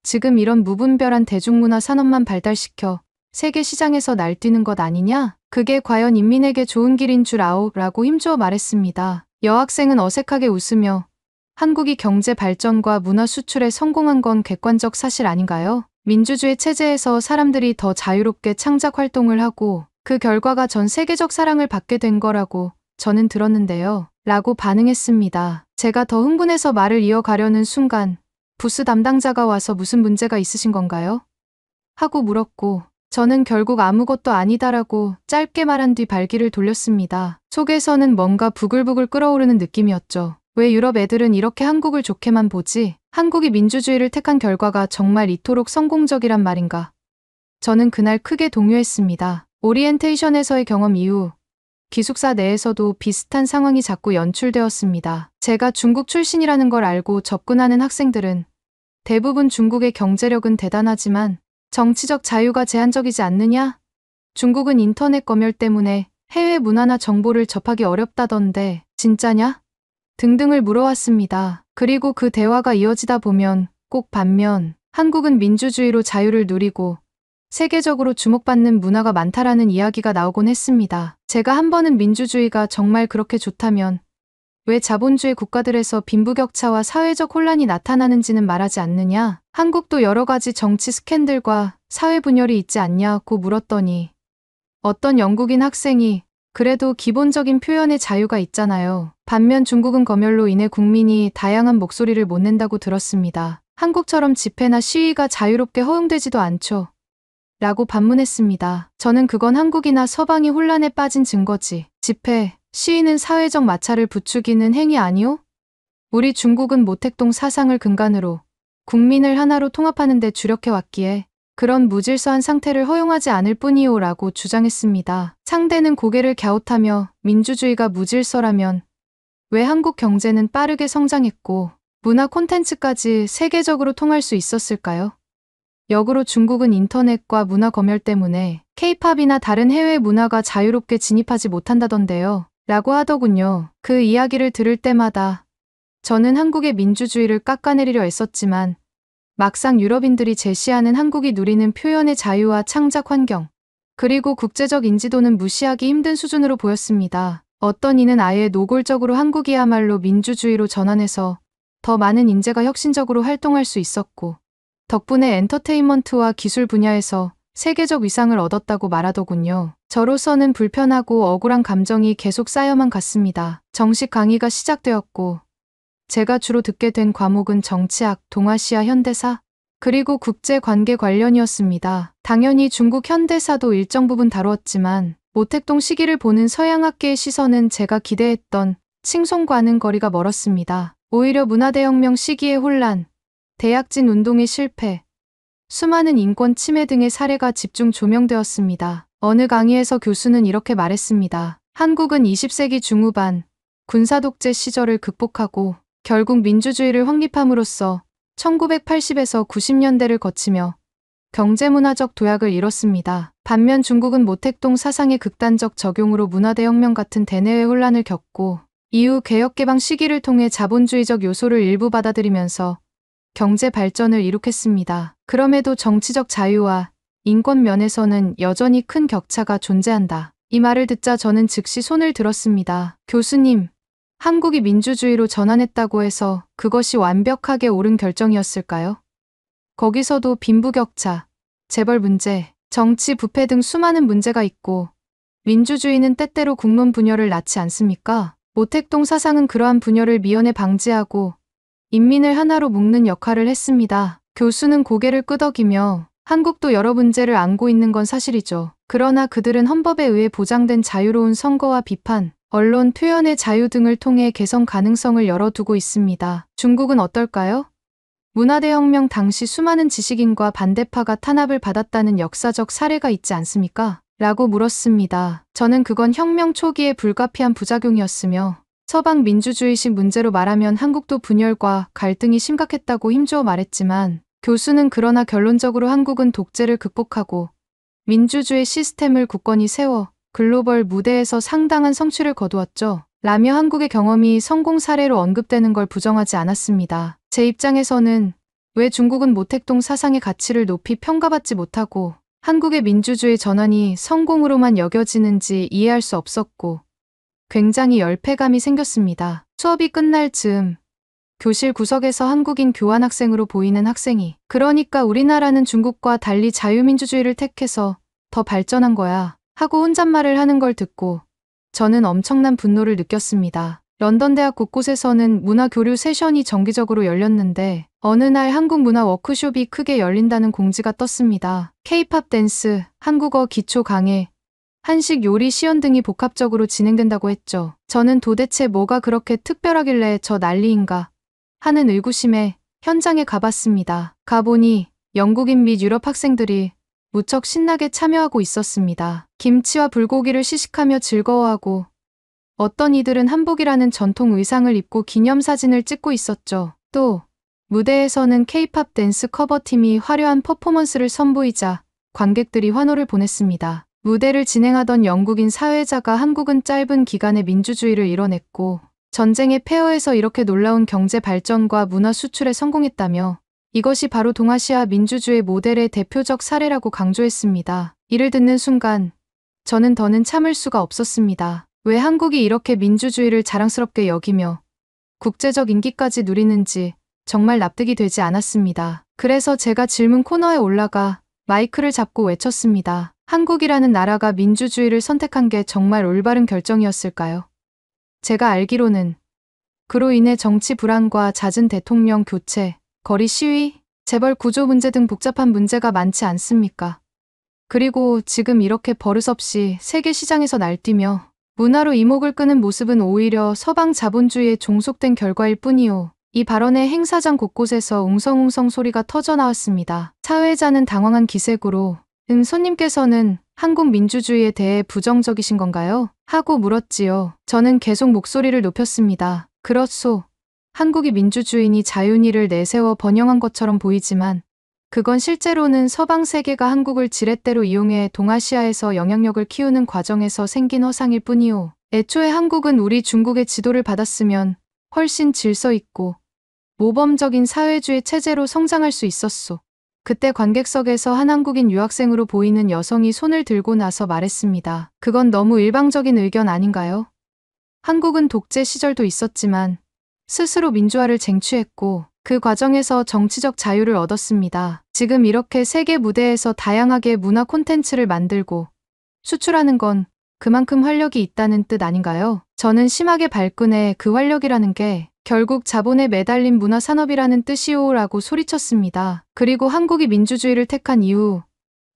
지금 이런 무분별한 대중문화 산업만 발달시켜 세계 시장에서 날뛰는 것 아니냐? 그게 과연 인민에게 좋은 길인 줄 아오? 라고 힘주어 말했습니다. 여학생은 어색하게 웃으며 한국이 경제 발전과 문화 수출에 성공한 건 객관적 사실 아닌가요? 민주주의 체제에서 사람들이 더 자유롭게 창작 활동을 하고 그 결과가 전 세계적 사랑을 받게 된 거라고 저는 들었는데요. 라고 반응했습니다. 제가 더 흥분해서 말을 이어가려는 순간 부스 담당자가 와서 무슨 문제가 있으신 건가요? 하고 물었고 저는 결국 아무것도 아니다라고 짧게 말한 뒤 발길을 돌렸습니다. 속에서는 뭔가 부글부글 끓어오르는 느낌이었죠. 왜 유럽 애들은 이렇게 한국을 좋게만 보지? 한국이 민주주의를 택한 결과가 정말 이토록 성공적이란 말인가? 저는 그날 크게 동요했습니다. 오리엔테이션에서의 경험 이후 기숙사 내에서도 비슷한 상황이 자꾸 연출되었습니다. 제가 중국 출신이라는 걸 알고 접근하는 학생들은 대부분 중국의 경제력은 대단하지만 정치적 자유가 제한적이지 않느냐? 중국은 인터넷 검열 때문에 해외 문화나 정보를 접하기 어렵다던데 진짜냐? 등등을 물어왔습니다. 그리고 그 대화가 이어지다 보면 꼭 반면 한국은 민주주의로 자유를 누리고 세계적으로 주목받는 문화가 많다라는 이야기가 나오곤 했습니다. 제가 한 번은 민주주의가 정말 그렇게 좋다면 왜 자본주의 국가들에서 빈부격차와 사회적 혼란이 나타나는지는 말하지 않느냐? 한국도 여러 가지 정치 스캔들과 사회 분열이 있지 않냐고 물었더니 어떤 영국인 학생이 그래도 기본적인 표현의 자유가 있잖아요. 반면 중국은 검열로 인해 국민이 다양한 목소리를 못 낸다고 들었습니다. 한국처럼 집회나 시위가 자유롭게 허용되지도 않죠. 라고 반문했습니다. 저는 그건 한국이나 서방이 혼란에 빠진 증거지. 집회, 시위는 사회적 마찰을 부추기는 행위 아니오? 우리 중국은 모택동 사상을 근간으로 국민을 하나로 통합하는 데 주력해왔기에 그런 무질서한 상태를 허용하지 않을 뿐이오 라고 주장했습니다. 상대는 고개를 갸웃하며 민주주의가 무질서라면 왜 한국 경제는 빠르게 성장했고 문화 콘텐츠까지 세계적으로 통할 수 있었을까요? 역으로 중국은 인터넷과 문화 검열 때문에 케이팝이나 다른 해외 문화가 자유롭게 진입하지 못한다던데요. 라고 하더군요. 그 이야기를 들을 때마다 저는 한국의 민주주의를 깎아내리려 애썼지만 막상 유럽인들이 제시하는 한국이 누리는 표현의 자유와 창작 환경, 그리고 국제적 인지도는 무시하기 힘든 수준으로 보였습니다. 어떤 이는 아예 노골적으로 한국이야말로 민주주의로 전환해서 더 많은 인재가 혁신적으로 활동할 수 있었고 덕분에 엔터테인먼트와 기술 분야에서 세계적 위상을 얻었다고 말하더군요. 저로서는 불편하고 억울한 감정이 계속 쌓여만 갔습니다. 정식 강의가 시작되었고 제가 주로 듣게 된 과목은 정치학, 동아시아 현대사, 그리고 국제관계 관련이었습니다. 당연히 중국 현대사도 일정 부분 다루었지만 모택동 시기를 보는 서양학계의 시선은 제가 기대했던 칭송과는 거리가 멀었습니다. 오히려 문화대혁명 시기의 혼란, 대약진 운동의 실패, 수많은 인권 침해 등의 사례가 집중 조명되었습니다. 어느 강의에서 교수는 이렇게 말했습니다. 한국은 20세기 중후반 군사독재 시절을 극복하고 결국 민주주의를 확립함으로써 1980에서 90년대를 거치며 경제문화적 도약을 이뤘습니다. 반면 중국은 모택동 사상의 극단적 적용으로 문화대혁명 같은 대내외 혼란을 겪고 이후 개혁개방 시기를 통해 자본주의적 요소를 일부 받아들이면서 경제 발전을 이룩했습니다. 그럼에도 정치적 자유와 인권 면에서는 여전히 큰 격차가 존재한다. 이 말을 듣자 저는 즉시 손을 들었습니다. 교수님, 한국이 민주주의로 전환했다고 해서 그것이 완벽하게 옳은 결정이었을까요? 거기서도 빈부격차, 재벌 문제, 정치 부패 등 수많은 문제가 있고 민주주의는 때때로 국론 분열을 낳지 않습니까? 모택동 사상은 그러한 분열을 미연에 방지하고 인민을 하나로 묶는 역할을 했습니다. 교수는 고개를 끄덕이며 한국도 여러 문제를 안고 있는 건 사실이죠. 그러나 그들은 헌법에 의해 보장된 자유로운 선거와 비판, 언론 표현의 자유 등을 통해 개선 가능성을 열어두고 있습니다. 중국은 어떨까요? 문화대혁명 당시 수많은 지식인과 반대파가 탄압을 받았다는 역사적 사례가 있지 않습니까? 라고 물었습니다. 저는 그건 혁명 초기의 불가피한 부작용이었으며 서방 민주주의식 문제로 말하면 한국도 분열과 갈등이 심각했다고 힘주어 말했지만 교수는 그러나 결론적으로 한국은 독재를 극복하고 민주주의 시스템을 굳건히 세워 글로벌 무대에서 상당한 성취를 거두었죠. 라며 한국의 경험이 성공 사례로 언급되는 걸 부정하지 않았습니다. 제 입장에서는 왜 중국은 모택동 사상의 가치를 높이 평가받지 못하고 한국의 민주주의 전환이 성공으로만 여겨지는지 이해할 수 없었고 굉장히 열패감이 생겼습니다. 수업이 끝날 즈음 교실 구석에서 한국인 교환학생으로 보이는 학생이 그러니까 우리나라는 중국과 달리 자유민주주의를 택해서 더 발전한 거야 하고 혼잣말을 하는 걸 듣고 저는 엄청난 분노를 느꼈습니다. 런던 대학 곳곳에서는 문화교류 세션이 정기적으로 열렸는데 어느 날 한국 문화 워크숍이 크게 열린다는 공지가 떴습니다. K-팝 댄스, 한국어 기초 강의, 한식 요리 시연 등이 복합적으로 진행된다고 했죠. 저는 도대체 뭐가 그렇게 특별하길래 저 난리인가 하는 의구심에 현장에 가봤습니다. 가보니 영국인 및 유럽 학생들이 무척 신나게 참여하고 있었습니다. 김치와 불고기를 시식하며 즐거워하고 어떤 이들은 한복이라는 전통 의상을 입고 기념사진을 찍고 있었죠. 또 무대에서는 K-팝 댄스 커버팀이 화려한 퍼포먼스를 선보이자 관객들이 환호를 보냈습니다. 무대를 진행하던 영국인 사회자가 한국은 짧은 기간에 민주주의를 이뤄냈고 전쟁의 폐허에서 이렇게 놀라운 경제 발전과 문화 수출에 성공했다며 이것이 바로 동아시아 민주주의 모델의 대표적 사례라고 강조했습니다. 이를 듣는 순간 저는 더는 참을 수가 없었습니다. 왜 한국이 이렇게 민주주의를 자랑스럽게 여기며 국제적 인기까지 누리는지 정말 납득이 되지 않았습니다. 그래서 제가 질문 코너에 올라가 마이크를 잡고 외쳤습니다. 한국이라는 나라가 민주주의를 선택한 게 정말 올바른 결정이었을까요? 제가 알기로는 그로 인해 정치 불안과 잦은 대통령 교체, 거리 시위, 재벌 구조 문제 등 복잡한 문제가 많지 않습니까? 그리고 지금 이렇게 버릇없이 세계 시장에서 날뛰며 문화로 이목을 끄는 모습은 오히려 서방 자본주의에 종속된 결과일 뿐이요. 이 발언에 행사장 곳곳에서 웅성웅성 소리가 터져 나왔습니다. 사회자는 당황한 기색으로 손님께서는 한국 민주주의에 대해 부정적이신 건가요? 하고 물었지요. 저는 계속 목소리를 높였습니다. 그렇소. 한국이 민주주의니 자유니를 내세워 번영한 것처럼 보이지만 그건 실제로는 서방 세계가 한국을 지렛대로 이용해 동아시아에서 영향력을 키우는 과정에서 생긴 허상일 뿐이오. 애초에 한국은 우리 중국의 지도를 받았으면 훨씬 질서 있고 모범적인 사회주의 체제로 성장할 수 있었소. 그때 관객석에서 한 한국인 유학생으로 보이는 여성이 손을 들고 나서 말했습니다. 그건 너무 일방적인 의견 아닌가요? 한국은 독재 시절도 있었지만 스스로 민주화를 쟁취했고 그 과정에서 정치적 자유를 얻었습니다. 지금 이렇게 세계 무대에서 다양하게 문화 콘텐츠를 만들고 수출하는 건 그만큼 활력이 있다는 뜻 아닌가요? 저는 심하게 발끈해 그 활력이라는 게 결국 자본에 매달린 문화산업이라는 뜻이오라고 소리쳤습니다. 그리고 한국이 민주주의를 택한 이후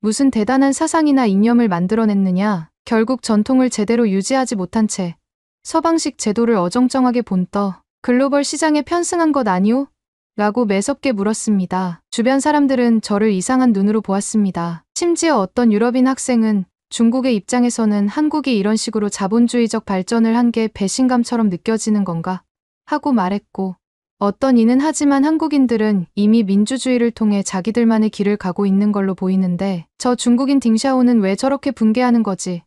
무슨 대단한 사상이나 이념을 만들어냈느냐. 결국 전통을 제대로 유지하지 못한 채 서방식 제도를 어정쩡하게 본떠 글로벌 시장에 편승한 것 아니오? 라고 매섭게 물었습니다. 주변 사람들은 저를 이상한 눈으로 보았습니다. 심지어 어떤 유럽인 학생은 중국의 입장에서는 한국이 이런 식으로 자본주의적 발전을 한 게 배신감처럼 느껴지는 건가? 하고 말했고, 어떤 이는 하지만 한국인들은 이미 민주주의를 통해 자기들만의 길을 가고 있는 걸로 보이는데 저 중국인 딩샤오는 왜 저렇게 분개하는 거지?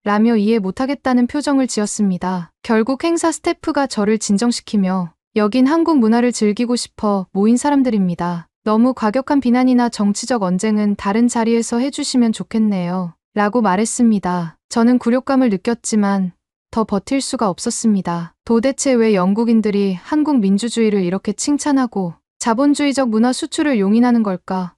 라며 이해 못하겠다는 표정을 지었습니다. 결국 행사 스태프가 저를 진정시키며 여긴 한국 문화를 즐기고 싶어 모인 사람들입니다. 너무 과격한 비난이나 정치적 언쟁은 다른 자리에서 해주시면 좋겠네요. 라고 말했습니다. 저는 굴욕감을 느꼈지만 더 버틸 수가 없었습니다. 도대체 왜 영국인들이 한국 민주주의를 이렇게 칭찬하고 자본주의적 문화 수출을 용인하는 걸까?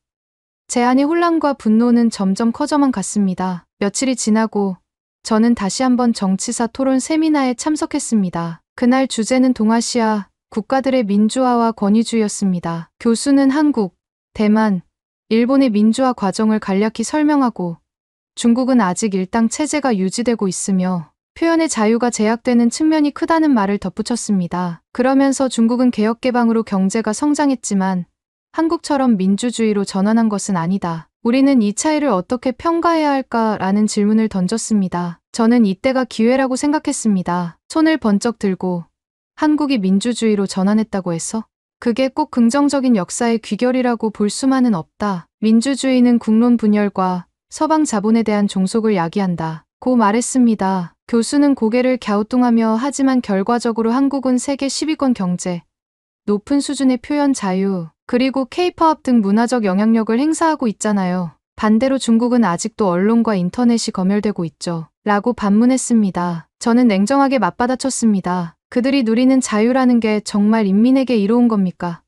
제 안의 혼란과 분노는 점점 커져만 갔습니다. 며칠이 지나고 저는 다시 한번 정치사 토론 세미나에 참석했습니다. 그날 주제는 동아시아 국가들의 민주화와 권위주의였습니다. 교수는 한국, 대만, 일본의 민주화 과정을 간략히 설명하고 중국은 아직 일당 체제가 유지되고 있으며 표현의 자유가 제약되는 측면이 크다는 말을 덧붙였습니다. 그러면서 중국은 개혁개방으로 경제가 성장했지만 한국처럼 민주주의로 전환한 것은 아니다. 우리는 이 차이를 어떻게 평가해야 할까라는 질문을 던졌습니다. 저는 이때가 기회라고 생각했습니다. 손을 번쩍 들고 한국이 민주주의로 전환했다고 해서 그게 꼭 긍정적인 역사의 귀결이라고 볼 수만은 없다. 민주주의는 국론 분열과 서방 자본에 대한 종속을 야기한다. 고 말했습니다. 교수는 고개를 갸우뚱하며 하지만 결과적으로 한국은 세계 10위권 경제, 높은 수준의 표현 자유, 그리고 K-팝 등 문화적 영향력을 행사하고 있잖아요. 반대로 중국은 아직도 언론과 인터넷이 검열되고 있죠. 라고 반문했습니다. 저는 냉정하게 맞받아쳤습니다. 그들이 누리는 자유라는 게 정말 인민에게 이로운 겁니까?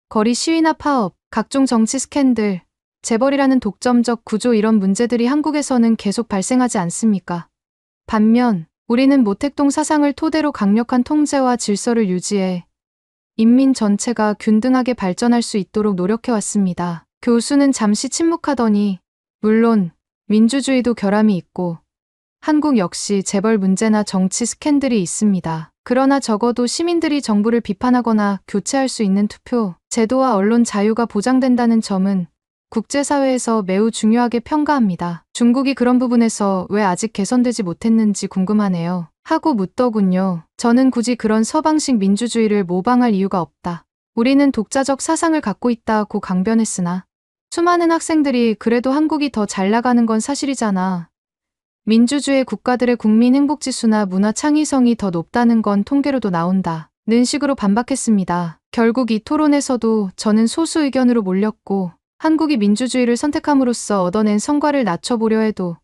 거리 시위나 파업, 각종 정치 스캔들, 재벌이라는 독점적 구조 이런 문제들이 한국에서는 계속 발생하지 않습니까? 반면 우리는 모택동 사상을 토대로 강력한 통제와 질서를 유지해 인민 전체가 균등하게 발전할 수 있도록 노력해왔습니다. 교수는 잠시 침묵하더니 물론 민주주의도 결함이 있고 한국 역시 재벌 문제나 정치 스캔들이 있습니다. 그러나 적어도 시민들이 정부를 비판하거나 교체할 수 있는 투표, 제도와 언론 자유가 보장된다는 점은 국제사회에서 매우 중요하게 평가합니다. 중국이 그런 부분에서 왜 아직 개선되지 못했는지 궁금하네요. 하고 묻더군요. 저는 굳이 그런 서방식 민주주의를 모방할 이유가 없다. 우리는 독자적 사상을 갖고 있다고 강변했으나 수많은 학생들이 그래도 한국이 더 잘 나가는 건 사실이잖아. 민주주의 국가들의 국민 행복지수나 문화 창의성이 더 높다는 건 통계로도 나온다. 는 식으로 반박했습니다. 결국 이 토론에서도 저는 소수 의견으로 몰렸고 한국이 민주주의를 선택함으로써 얻어낸 성과를 낮춰보려 해도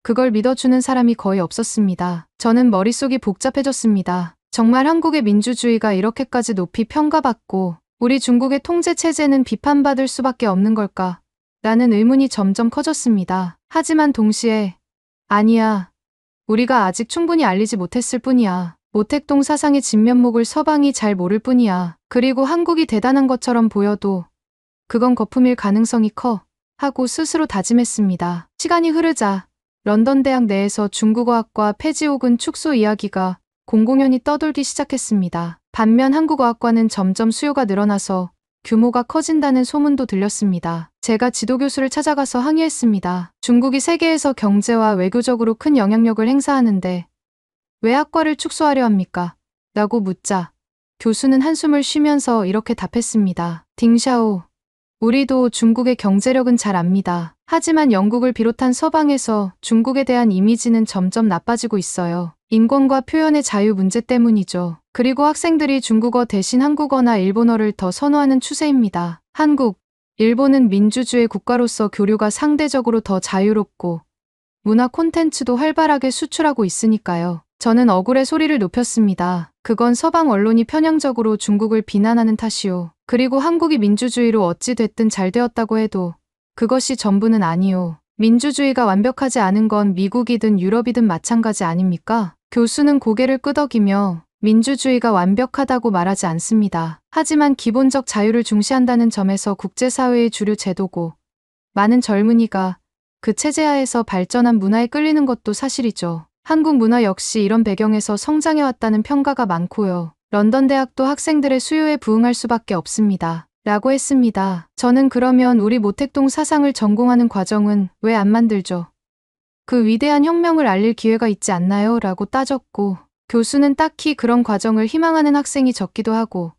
그걸 믿어주는 사람이 거의 없었습니다. 저는 머릿속이 복잡해졌습니다. 정말 한국의 민주주의가 이렇게까지 높이 평가받고 우리 중국의 통제체제는 비판받을 수밖에 없는 걸까? 라는 의문이 점점 커졌습니다. 하지만 동시에 아니야. 우리가 아직 충분히 알리지 못했을 뿐이야. 모택동 사상의 진면목을 서방이 잘 모를 뿐이야. 그리고 한국이 대단한 것처럼 보여도 그건 거품일 가능성이 커. 하고 스스로 다짐했습니다. 시간이 흐르자 런던 대학 내에서 중국어학과 폐지 혹은 축소 이야기가 공공연히 떠돌기 시작했습니다. 반면 한국어학과는 점점 수요가 늘어나서 규모가 커진다는 소문도 들렸습니다. 제가 지도교수를 찾아가서 항의했습니다. 중국이 세계에서 경제와 외교적으로 큰 영향력을 행사하는데 왜 학과를 축소하려 합니까? 라고 묻자 교수는 한숨을 쉬면서 이렇게 답했습니다. 딩샤오, 우리도 중국의 경제력은 잘 압니다. 하지만 영국을 비롯한 서방에서 중국에 대한 이미지는 점점 나빠지고 있어요. 인권과 표현의 자유 문제 때문이죠. 그리고 학생들이 중국어 대신 한국어나 일본어를 더 선호하는 추세입니다. 한국, 일본은 민주주의 국가로서 교류가 상대적으로 더 자유롭고 문화 콘텐츠도 활발하게 수출하고 있으니까요. 저는 억울해 소리를 높였습니다. 그건 서방 언론이 편향적으로 중국을 비난하는 탓이오. 그리고 한국이 민주주의로 어찌 됐든 잘 되었다고 해도 그것이 전부는 아니오. 민주주의가 완벽하지 않은 건 미국이든 유럽이든 마찬가지 아닙니까? 교수는 고개를 끄덕이며 민주주의가 완벽하다고 말하지 않습니다. 하지만 기본적 자유를 중시한다는 점에서 국제사회의 주류 제도고 많은 젊은이가 그 체제하에서 발전한 문화에 끌리는 것도 사실이죠. 한국 문화 역시 이런 배경에서 성장해왔다는 평가가 많고요. 런던 대학도 학생들의 수요에 부응할 수밖에 없습니다. 라고 했습니다. 저는 그러면 우리 모택동 사상을 전공하는 과정은 왜 안 만들죠? 그 위대한 혁명을 알릴 기회가 있지 않나요? 라고 따졌고, 교수는 딱히 그런 과정을 희망하는 학생이 적기도 하고,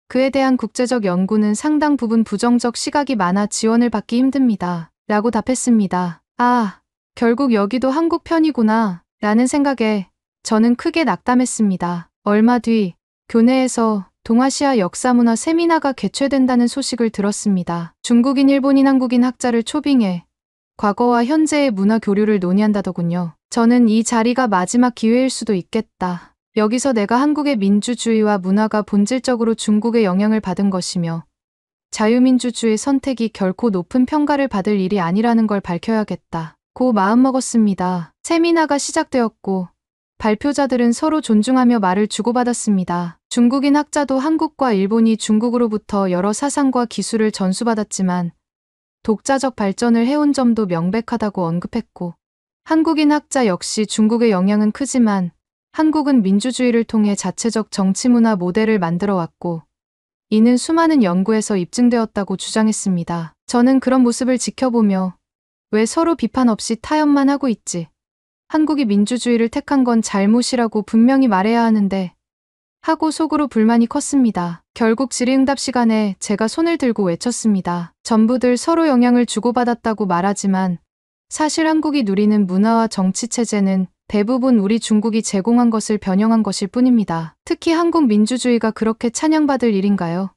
그에 대한 국제적 연구는 상당 부분 부정적 시각이 많아 지원을 받기 힘듭니다. 라고 답했습니다. 아, 결국 여기도 한국 편이구나. 라는 생각에 저는 크게 낙담했습니다. 얼마 뒤 교내에서 동아시아 역사문화 세미나가 개최된다는 소식을 들었습니다. 중국인, 일본인, 한국인 학자를 초빙해 과거와 현재의 문화 교류를 논의한다더군요. 저는 이 자리가 마지막 기회일 수도 있겠다. 여기서 내가 한국의 민주주의와 문화가 본질적으로 중국의 영향을 받은 것이며 자유민주주의 선택이 결코 높은 평가를 받을 일이 아니라는 걸 밝혀야겠다. 고 마음먹었습니다. 세미나가 시작되었고 발표자들은 서로 존중하며 말을 주고받았습니다. 중국인 학자도 한국과 일본이 중국으로부터 여러 사상과 기술을 전수받았지만 독자적 발전을 해온 점도 명백하다고 언급했고, 한국인 학자 역시 중국의 영향은 크지만 한국은 민주주의를 통해 자체적 정치문화 모델을 만들어 왔고 이는 수많은 연구에서 입증되었다고 주장했습니다. 저는 그런 모습을 지켜보며 왜 서로 비판 없이 타협만 하고 있지? 한국이 민주주의를 택한 건 잘못이라고 분명히 말해야 하는데 하고 속으로 불만이 컸습니다. 결국 질의응답 시간에 제가 손을 들고 외쳤습니다. 전부들 서로 영향을 주고받았다고 말하지만 사실 한국이 누리는 문화와 정치 체제는 대부분 우리 중국이 제공한 것을 변형한 것일 뿐입니다. 특히 한국 민주주의가 그렇게 찬양받을 일인가요?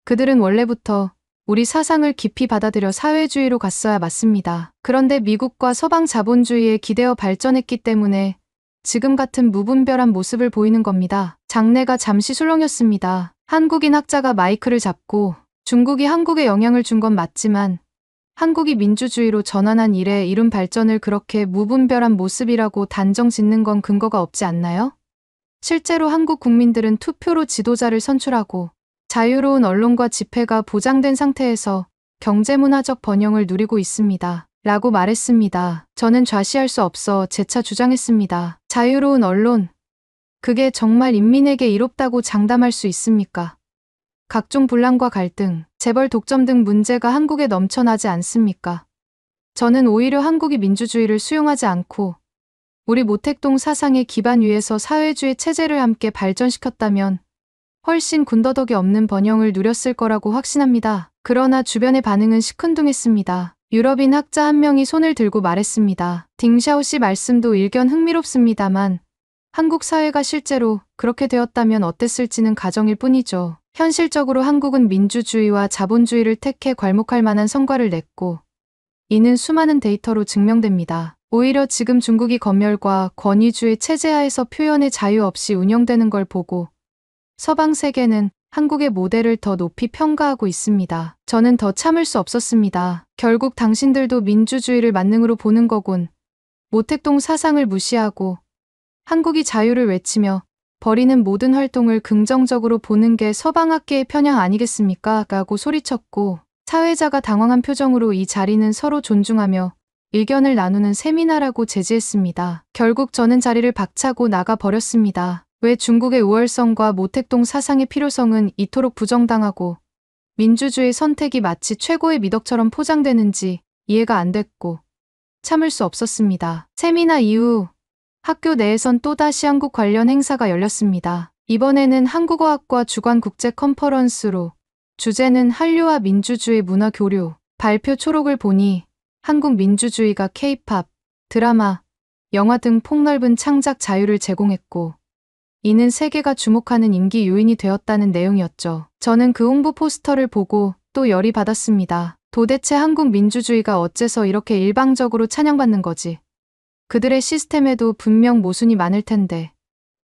그들은 원래부터 우리 사상을 깊이 받아들여 사회주의로 갔어야 맞습니다. 그런데 미국과 서방 자본주의에 기대어 발전했기 때문에 지금 같은 무분별한 모습을 보이는 겁니다. 장내가 잠시 술렁였습니다. 한국인 학자가 마이크를 잡고 중국이 한국에 영향을 준 건 맞지만 한국이 민주주의로 전환한 이래 이룬 발전을 그렇게 무분별한 모습이라고 단정 짓는 건 근거가 없지 않나요? 실제로 한국 국민들은 투표로 지도자를 선출하고 자유로운 언론과 집회가 보장된 상태에서 경제문화적 번영을 누리고 있습니다. 라고 말했습니다. 저는 좌시할 수 없어 재차 주장했습니다. 자유로운 언론, 그게 정말 인민에게 이롭다고 장담할 수 있습니까? 각종 분란과 갈등, 재벌 독점 등 문제가 한국에 넘쳐나지 않습니까? 저는 오히려 한국이 민주주의를 수용하지 않고 우리 모택동 사상의 기반 위에서 사회주의 체제를 함께 발전시켰다면 훨씬 군더더기 없는 번영을 누렸을 거라고 확신합니다. 그러나 주변의 반응은 시큰둥했습니다. 유럽인 학자 한 명이 손을 들고 말했습니다. 딩샤오 씨 말씀도 일견 흥미롭습니다만 한국 사회가 실제로 그렇게 되었다면 어땠을지는 가정일 뿐이죠. 현실적으로 한국은 민주주의와 자본주의를 택해 괄목할 만한 성과를 냈고 이는 수많은 데이터로 증명됩니다. 오히려 지금 중국이 검열과 권위주의 체제하에서 표현의 자유 없이 운영되는 걸 보고 서방 세계는 한국의 모델을 더 높이 평가하고 있습니다. 저는 더 참을 수 없었습니다. 결국 당신들도 민주주의를 만능으로 보는 거군. 모택동 사상을 무시하고 한국이 자유를 외치며 벌이는 모든 활동을 긍정적으로 보는 게 서방학계의 편향 아니겠습니까? 라고 소리쳤고 사회자가 당황한 표정으로 이 자리는 서로 존중하며 의견을 나누는 세미나라고 제지했습니다. 결국 저는 자리를 박차고 나가 버렸습니다. 왜 중국의 우월성과 모택동 사상의 필요성은 이토록 부정당하고 민주주의 선택이 마치 최고의 미덕처럼 포장되는지 이해가 안 됐고 참을 수 없었습니다. 세미나 이후 학교 내에선 또다시 한국 관련 행사가 열렸습니다. 이번에는 한국어학과 주관 국제 컨퍼런스로 주제는 한류와 민주주의 문화 교류. 발표 초록을 보니 한국 민주주의가 K-팝, 드라마, 영화 등 폭넓은 창작 자유를 제공했고 이는 세계가 주목하는 임기 요인이 되었다는 내용이었죠. 저는 그 홍보 포스터를 보고 또 열이 받았습니다. 도대체 한국 민주주의가 어째서 이렇게 일방적으로 찬양받는 거지? 그들의 시스템에도 분명 모순이 많을 텐데.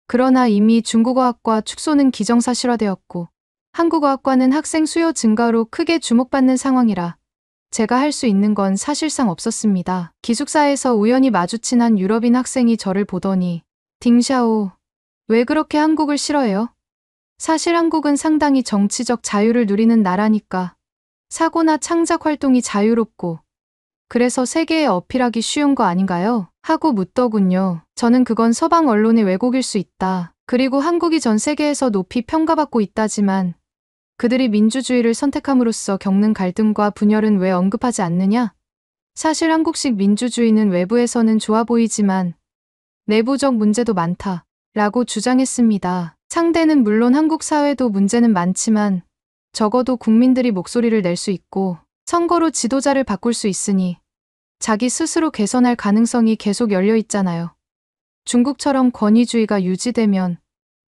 그러나 이미 중국어학과 축소는 기정사실화되었고 한국어학과는 학생 수요 증가로 크게 주목받는 상황이라 제가 할 수 있는 건 사실상 없었습니다. 기숙사에서 우연히 마주친 한 유럽인 학생이 저를 보더니 딩샤오, 왜 그렇게 한국을 싫어해요? 사실 한국은 상당히 정치적 자유를 누리는 나라니까 사고나 창작 활동이 자유롭고 그래서 세계에 어필하기 쉬운 거 아닌가요? 하고 묻더군요. 저는 그건 서방 언론의 왜곡일 수 있다. 그리고 한국이 전 세계에서 높이 평가받고 있다지만 그들이 민주주의를 선택함으로써 겪는 갈등과 분열은 왜 언급하지 않느냐? 사실 한국식 민주주의는 외부에서는 좋아 보이지만 내부적 문제도 많다. 라고 주장했습니다. 상대는 물론 한국 사회도 문제는 많지만 적어도 국민들이 목소리를 낼 수 있고 선거로 지도자를 바꿀 수 있으니 자기 스스로 개선할 가능성이 계속 열려 있잖아요. 중국처럼 권위주의가 유지되면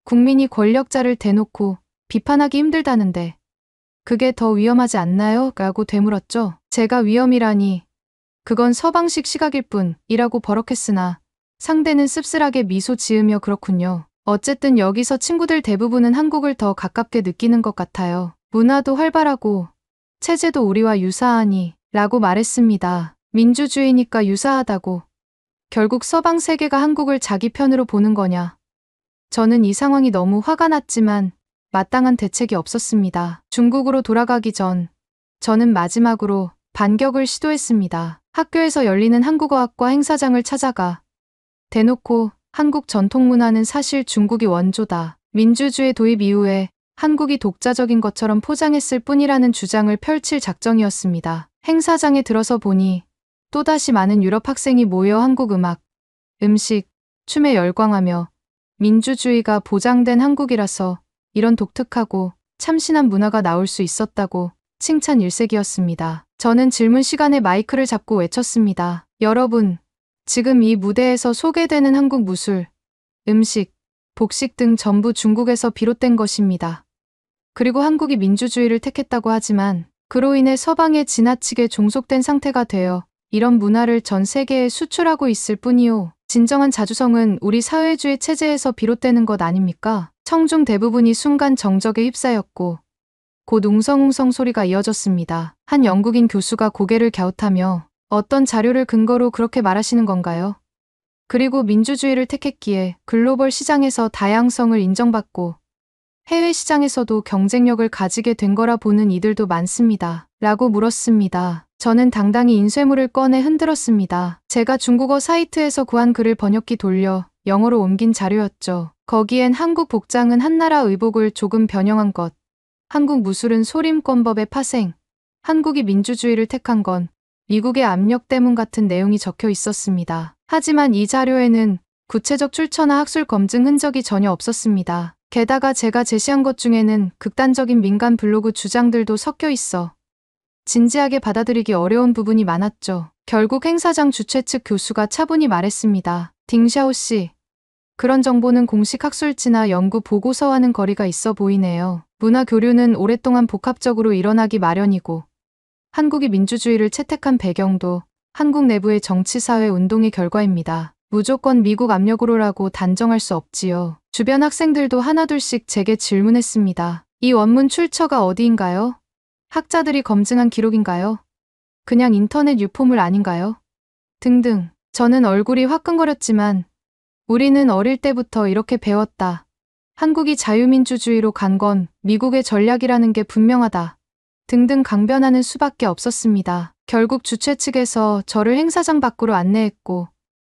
국민이 권력자를 대놓고 비판하기 힘들다는데 그게 더 위험하지 않나요? 라고 되물었죠. 제가 위험이라니 그건 서방식 시각일 뿐이라고 버럭했으나 상대는 씁쓸하게 미소 지으며 그렇군요. 어쨌든 여기서 친구들 대부분은 한국을 더 가깝게 느끼는 것 같아요. 문화도 활발하고 체제도 우리와 유사하니 라고 말했습니다. 민주주의니까 유사하다고. 결국 서방 세계가 한국을 자기 편으로 보는 거냐. 저는 이 상황이 너무 화가 났지만 마땅한 대책이 없었습니다. 중국으로 돌아가기 전 저는 마지막으로 반격을 시도했습니다. 학교에서 열리는 한국어학과 행사장을 찾아가 대놓고 한국 전통문화는 사실 중국이 원조다. 민주주의 도입 이후에 한국이 독자적인 것처럼 포장했을 뿐이라는 주장을 펼칠 작정이었습니다. 행사장에 들어서 보니 또다시 많은 유럽 학생이 모여 한국 음악, 음식, 춤에 열광하며 민주주의가 보장된 한국이라서 이런 독특하고 참신한 문화가 나올 수 있었다고 칭찬 일색이었습니다. 저는 질문 시간에 마이크를 잡고 외쳤습니다. 여러분, 지금 이 무대에서 소개되는 한국 무술, 음식, 복식 등 전부 중국에서 비롯된 것입니다. 그리고 한국이 민주주의를 택했다고 하지만 그로 인해 서방에 지나치게 종속된 상태가 되어 이런 문화를 전 세계에 수출하고 있을 뿐이요. 진정한 자주성은 우리 사회주의 체제에서 비롯되는 것 아닙니까? 청중 대부분이 순간 정적에 휩싸였고 곧 웅성웅성 소리가 이어졌습니다. 한 영국인 교수가 고개를 갸웃하며 어떤 자료를 근거로 그렇게 말하시는 건가요? 그리고 민주주의를 택했기에 글로벌 시장에서 다양성을 인정받고 해외 시장에서도 경쟁력을 가지게 된 거라 보는 이들도 많습니다. 라고 물었습니다. 저는 당당히 인쇄물을 꺼내 흔들었습니다. 제가 중국어 사이트에서 구한 글을 번역기 돌려 영어로 옮긴 자료였죠. 거기엔 한국 복장은 한나라 의복을 조금 변형한 것, 한국 무술은 소림권법의 파생, 한국이 민주주의를 택한 건 미국의 압력 때문 같은 내용이 적혀 있었습니다. 하지만 이 자료에는 구체적 출처나 학술 검증 흔적이 전혀 없었습니다. 게다가 제가 제시한 것 중에는 극단적인 민간 블로그 주장들도 섞여 있어 진지하게 받아들이기 어려운 부분이 많았죠. 결국 행사장 주최 측 교수가 차분히 말했습니다. 딩샤오 씨, 그런 정보는 공식 학술지나 연구 보고서와는 거리가 있어 보이네요. 문화 교류는 오랫동안 복합적으로 일어나기 마련이고 한국이 민주주의를 채택한 배경도 한국 내부의 정치사회 운동의 결과입니다. 무조건 미국 압력으로라고 단정할 수 없지요. 주변 학생들도 하나둘씩 제게 질문했습니다. 이 원문 출처가 어디인가요? 학자들이 검증한 기록인가요? 그냥 인터넷 유포물 아닌가요? 등등. 저는 얼굴이 화끈거렸지만 우리는 어릴 때부터 이렇게 배웠다. 한국이 자유민주주의로 간 건 미국의 전략이라는 게 분명하다. 등등 강변하는 수밖에 없었습니다. 결국 주최 측에서 저를 행사장 밖으로 안내했고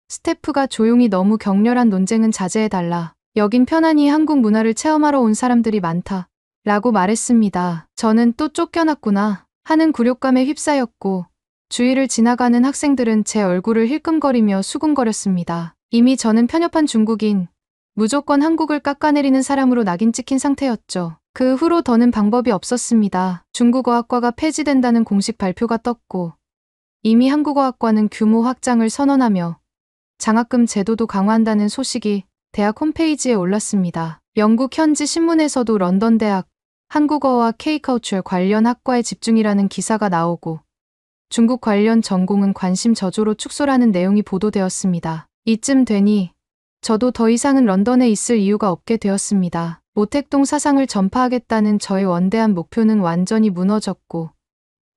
스태프가 조용히 너무 격렬한 논쟁은 자제해달라. 여긴 편안히 한국 문화를 체험하러 온 사람들이 많다. 라고 말했습니다. 저는 또 쫓겨났구나 하는 굴욕감에 휩싸였고 주위를 지나가는 학생들은 제 얼굴을 힐끔거리며 수군거렸습니다. 이미 저는 편협한 중국인, 무조건 한국을 깎아내리는 사람으로 낙인 찍힌 상태였죠. 그 후로 더는 방법이 없었습니다. 중국어학과가 폐지된다는 공식 발표가 떴고 이미 한국어학과는 규모 확장을 선언하며 장학금 제도도 강화한다는 소식이 대학 홈페이지에 올랐습니다. 영국 현지 신문에서도 런던 대학 한국어와 K-컬처 관련 학과에 집중이라는 기사가 나오고 중국 관련 전공은 관심 저조로 축소라는 내용이 보도되었습니다. 이쯤 되니 저도 더 이상은 런던에 있을 이유가 없게 되었습니다. 모택동 사상을 전파하겠다는 저의 원대한 목표는 완전히 무너졌고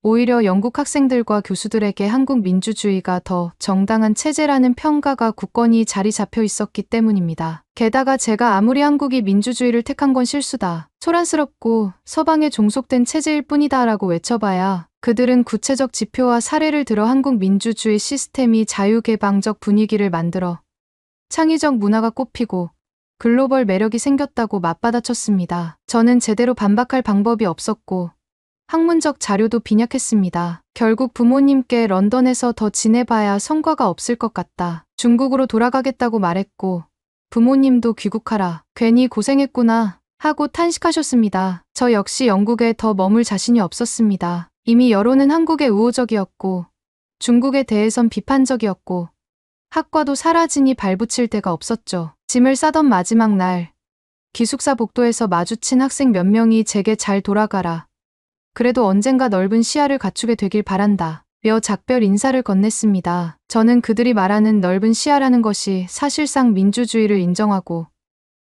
오히려 영국 학생들과 교수들에게 한국 민주주의가 더 정당한 체제라는 평가가 굳건히 자리 잡혀 있었기 때문입니다. 게다가 제가 아무리 한국이 민주주의를 택한 건 실수다. 소란스럽고 서방에 종속된 체제일 뿐이다 라고 외쳐봐야 그들은 구체적 지표와 사례를 들어 한국 민주주의 시스템이 자유개방적 분위기를 만들어 창의적 문화가 꽃피고 글로벌 매력이 생겼다고 맞받아쳤습니다. 저는 제대로 반박할 방법이 없었고 학문적 자료도 빈약했습니다. 결국 부모님께 런던에서 더 지내봐야 성과가 없을 것 같다. 중국으로 돌아가겠다고 말했고 부모님도 귀국하라. 괜히 고생했구나 하고 탄식하셨습니다. 저 역시 영국에 더 머물 자신이 없었습니다. 이미 여론은 한국에 우호적이었고 중국에 대해선 비판적이었고 학과도 사라지니 발붙일 데가 없었죠. 짐을 싸던 마지막 날 기숙사 복도에서 마주친 학생 몇 명이 제게 잘 돌아가라. 그래도 언젠가 넓은 시야를 갖추게 되길 바란다. 며 작별 인사를 건넸습니다. 저는 그들이 말하는 넓은 시야라는 것이 사실상 민주주의를 인정하고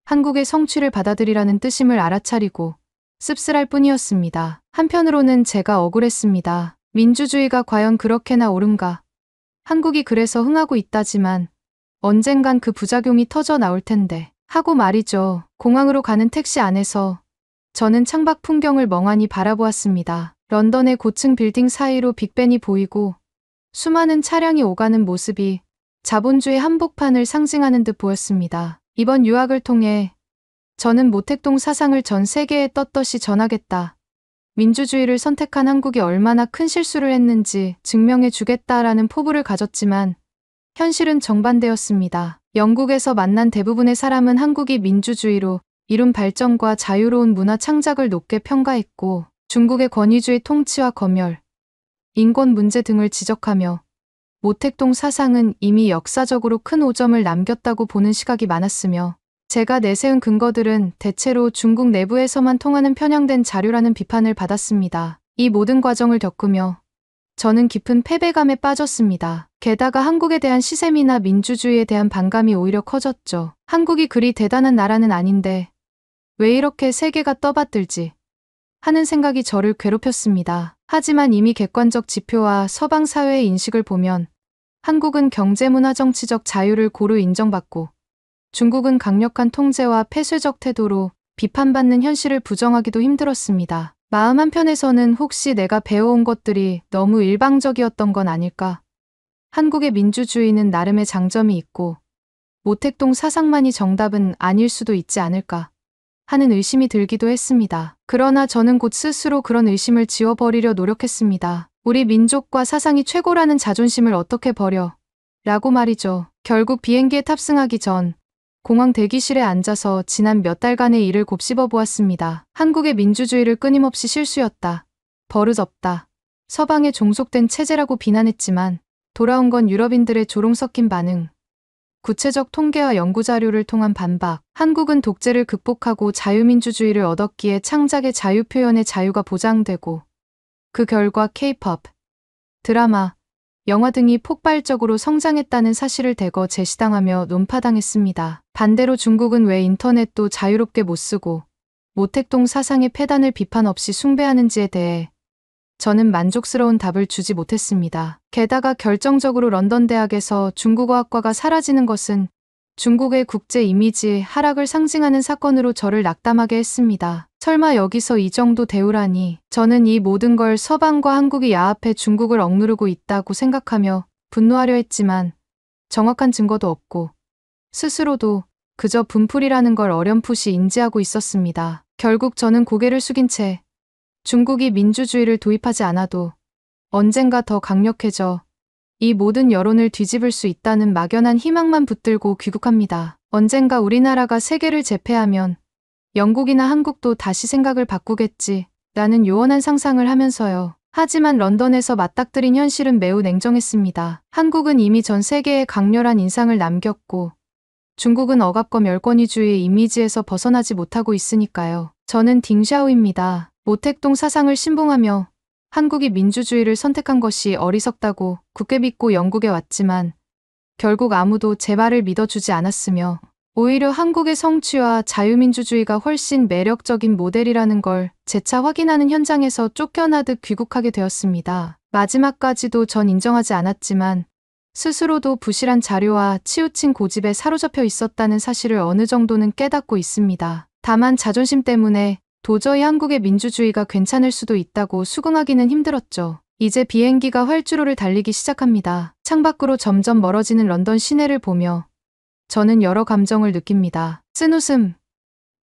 한국의 성취를 받아들이라는 뜻임을 알아차리고 씁쓸할 뿐이었습니다. 한편으로는 제가 억울했습니다. 민주주의가 과연 그렇게나 옳은가? 한국이 그래서 흥하고 있다지만 언젠간 그 부작용이 터져 나올 텐데 하고 말이죠. 공항으로 가는 택시 안에서 저는 창밖 풍경을 멍하니 바라보았습니다. 런던의 고층 빌딩 사이로 빅벤이 보이고 수많은 차량이 오가는 모습이 자본주의 한복판을 상징하는 듯 보였습니다. 이번 유학을 통해 저는 모택동 사상을 전 세계에 떳떳이 전하겠다. 민주주의를 선택한 한국이 얼마나 큰 실수를 했는지 증명해 주겠다라는 포부를 가졌지만 현실은 정반대였습니다. 영국에서 만난 대부분의 사람은 한국이 민주주의로 이룬 발전과 자유로운 문화 창작을 높게 평가했고 중국의 권위주의 통치와 검열, 인권 문제 등을 지적하며 모택동 사상은 이미 역사적으로 큰 오점을 남겼다고 보는 시각이 많았으며 제가 내세운 근거들은 대체로 중국 내부에서만 통하는 편향된 자료라는 비판을 받았습니다. 이 모든 과정을 겪으며 저는 깊은 패배감에 빠졌습니다. 게다가 한국에 대한 시샘이나 민주주의에 대한 반감이 오히려 커졌죠. 한국이 그리 대단한 나라는 아닌데 왜 이렇게 세계가 떠받들지 하는 생각이 저를 괴롭혔습니다. 하지만 이미 객관적 지표와 서방 사회의 인식을 보면 한국은 경제, 문화, 정치적 자유를 고루 인정받고 중국은 강력한 통제와 폐쇄적 태도로 비판받는 현실을 부정하기도 힘들었습니다. 마음 한편에서는 혹시 내가 배워온 것들이 너무 일방적이었던 건 아닐까? 한국의 민주주의는 나름의 장점이 있고 모택동 사상만이 정답은 아닐 수도 있지 않을까 하는 의심이 들기도 했습니다. 그러나 저는 곧 스스로 그런 의심을 지워버리려 노력했습니다. 우리 민족과 사상이 최고라는 자존심을 어떻게 버려? 라고 말이죠. 결국 비행기에 탑승하기 전 공항 대기실에 앉아서 지난 몇 달간의 일을 곱씹어 보았습니다. 한국의 민주주의를 끊임없이 실수였다. 버릇없다. 서방에 종속된 체제라고 비난했지만 돌아온 건 유럽인들의 조롱 섞인 반응. 구체적 통계와 연구자료를 통한 반박. 한국은 독재를 극복하고 자유민주주의를 얻었기에 창작의 자유, 표현의 자유가 보장되고 그 결과 K-pop, 드라마, 영화 등이 폭발적으로 성장했다는 사실을 대거 제시당하며 논파당했습니다. 반대로 중국은 왜 인터넷도 자유롭게 못 쓰고 모택동 사상의 폐단을 비판 없이 숭배하는지에 대해 저는 만족스러운 답을 주지 못했습니다. 게다가 결정적으로 런던 대학에서 중국어학과가 사라지는 것은 중국의 국제 이미지의 하락을 상징하는 사건으로 저를 낙담하게 했습니다. 설마 여기서 이 정도 대우라니. 저는 이 모든 걸 서방과 한국이 야합해 중국을 억누르고 있다고 생각하며 분노하려 했지만 정확한 증거도 없고 스스로도 그저 분풀이라는 걸 어렴풋이 인지하고 있었습니다. 결국 저는 고개를 숙인 채 중국이 민주주의를 도입하지 않아도 언젠가 더 강력해져 이 모든 여론을 뒤집을 수 있다는 막연한 희망만 붙들고 귀국합니다. 언젠가 우리나라가 세계를 제패하면 영국이나 한국도 다시 생각을 바꾸겠지 라는 요원한 상상을 하면서요. 하지만 런던에서 맞닥뜨린 현실은 매우 냉정했습니다. 한국은 이미 전 세계에 강렬한 인상을 남겼고 중국은 억압과 멸권위주의의 이미지에서 벗어나지 못하고 있으니까요. 저는 딩샤오입니다. 모택동 사상을 신봉하며 한국이 민주주의를 선택한 것이 어리석다고 굳게 믿고 영국에 왔지만 결국 아무도 제 말을 믿어주지 않았으며 오히려 한국의 성취와 자유민주주의가 훨씬 매력적인 모델이라는 걸 재차 확인하는 현장에서 쫓겨나듯 귀국하게 되었습니다. 마지막까지도 전 인정하지 않았지만 스스로도 부실한 자료와 치우친 고집에 사로잡혀 있었다는 사실을 어느 정도는 깨닫고 있습니다. 다만 자존심 때문에 도저히 한국의 민주주의가 괜찮을 수도 있다고 수긍하기는 힘들었죠. 이제 비행기가 활주로를 달리기 시작합니다. 창밖으로 점점 멀어지는 런던 시내를 보며 저는 여러 감정을 느낍니다. 쓴웃음,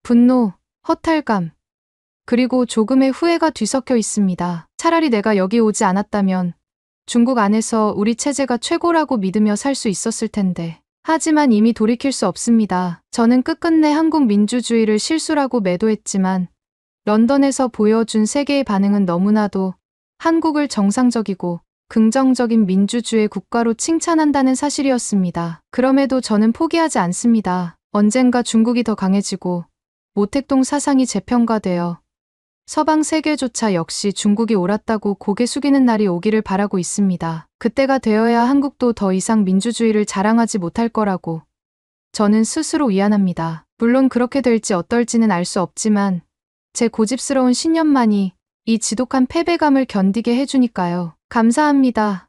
분노, 허탈감, 그리고 조금의 후회가 뒤섞여 있습니다. 차라리 내가 여기 오지 않았다면 중국 안에서 우리 체제가 최고라고 믿으며 살 수 있었을 텐데. 하지만 이미 돌이킬 수 없습니다. 저는 끝끝내 한국 민주주의를 실수라고 매도했지만 런던에서 보여준 세계의 반응은 너무나도 한국을 정상적이고 긍정적인 민주주의 국가로 칭찬한다는 사실이었습니다. 그럼에도 저는 포기하지 않습니다. 언젠가 중국이 더 강해지고 모택동 사상이 재평가되어 서방 세계조차 역시 중국이 옳았다고 고개 숙이는 날이 오기를 바라고 있습니다. 그때가 되어야 한국도 더 이상 민주주의를 자랑하지 못할 거라고 저는 스스로 위안합니다. 물론 그렇게 될지 어떨지는 알 수 없지만 제 고집스러운 신념만이 이 지독한 패배감을 견디게 해주니까요. 감사합니다.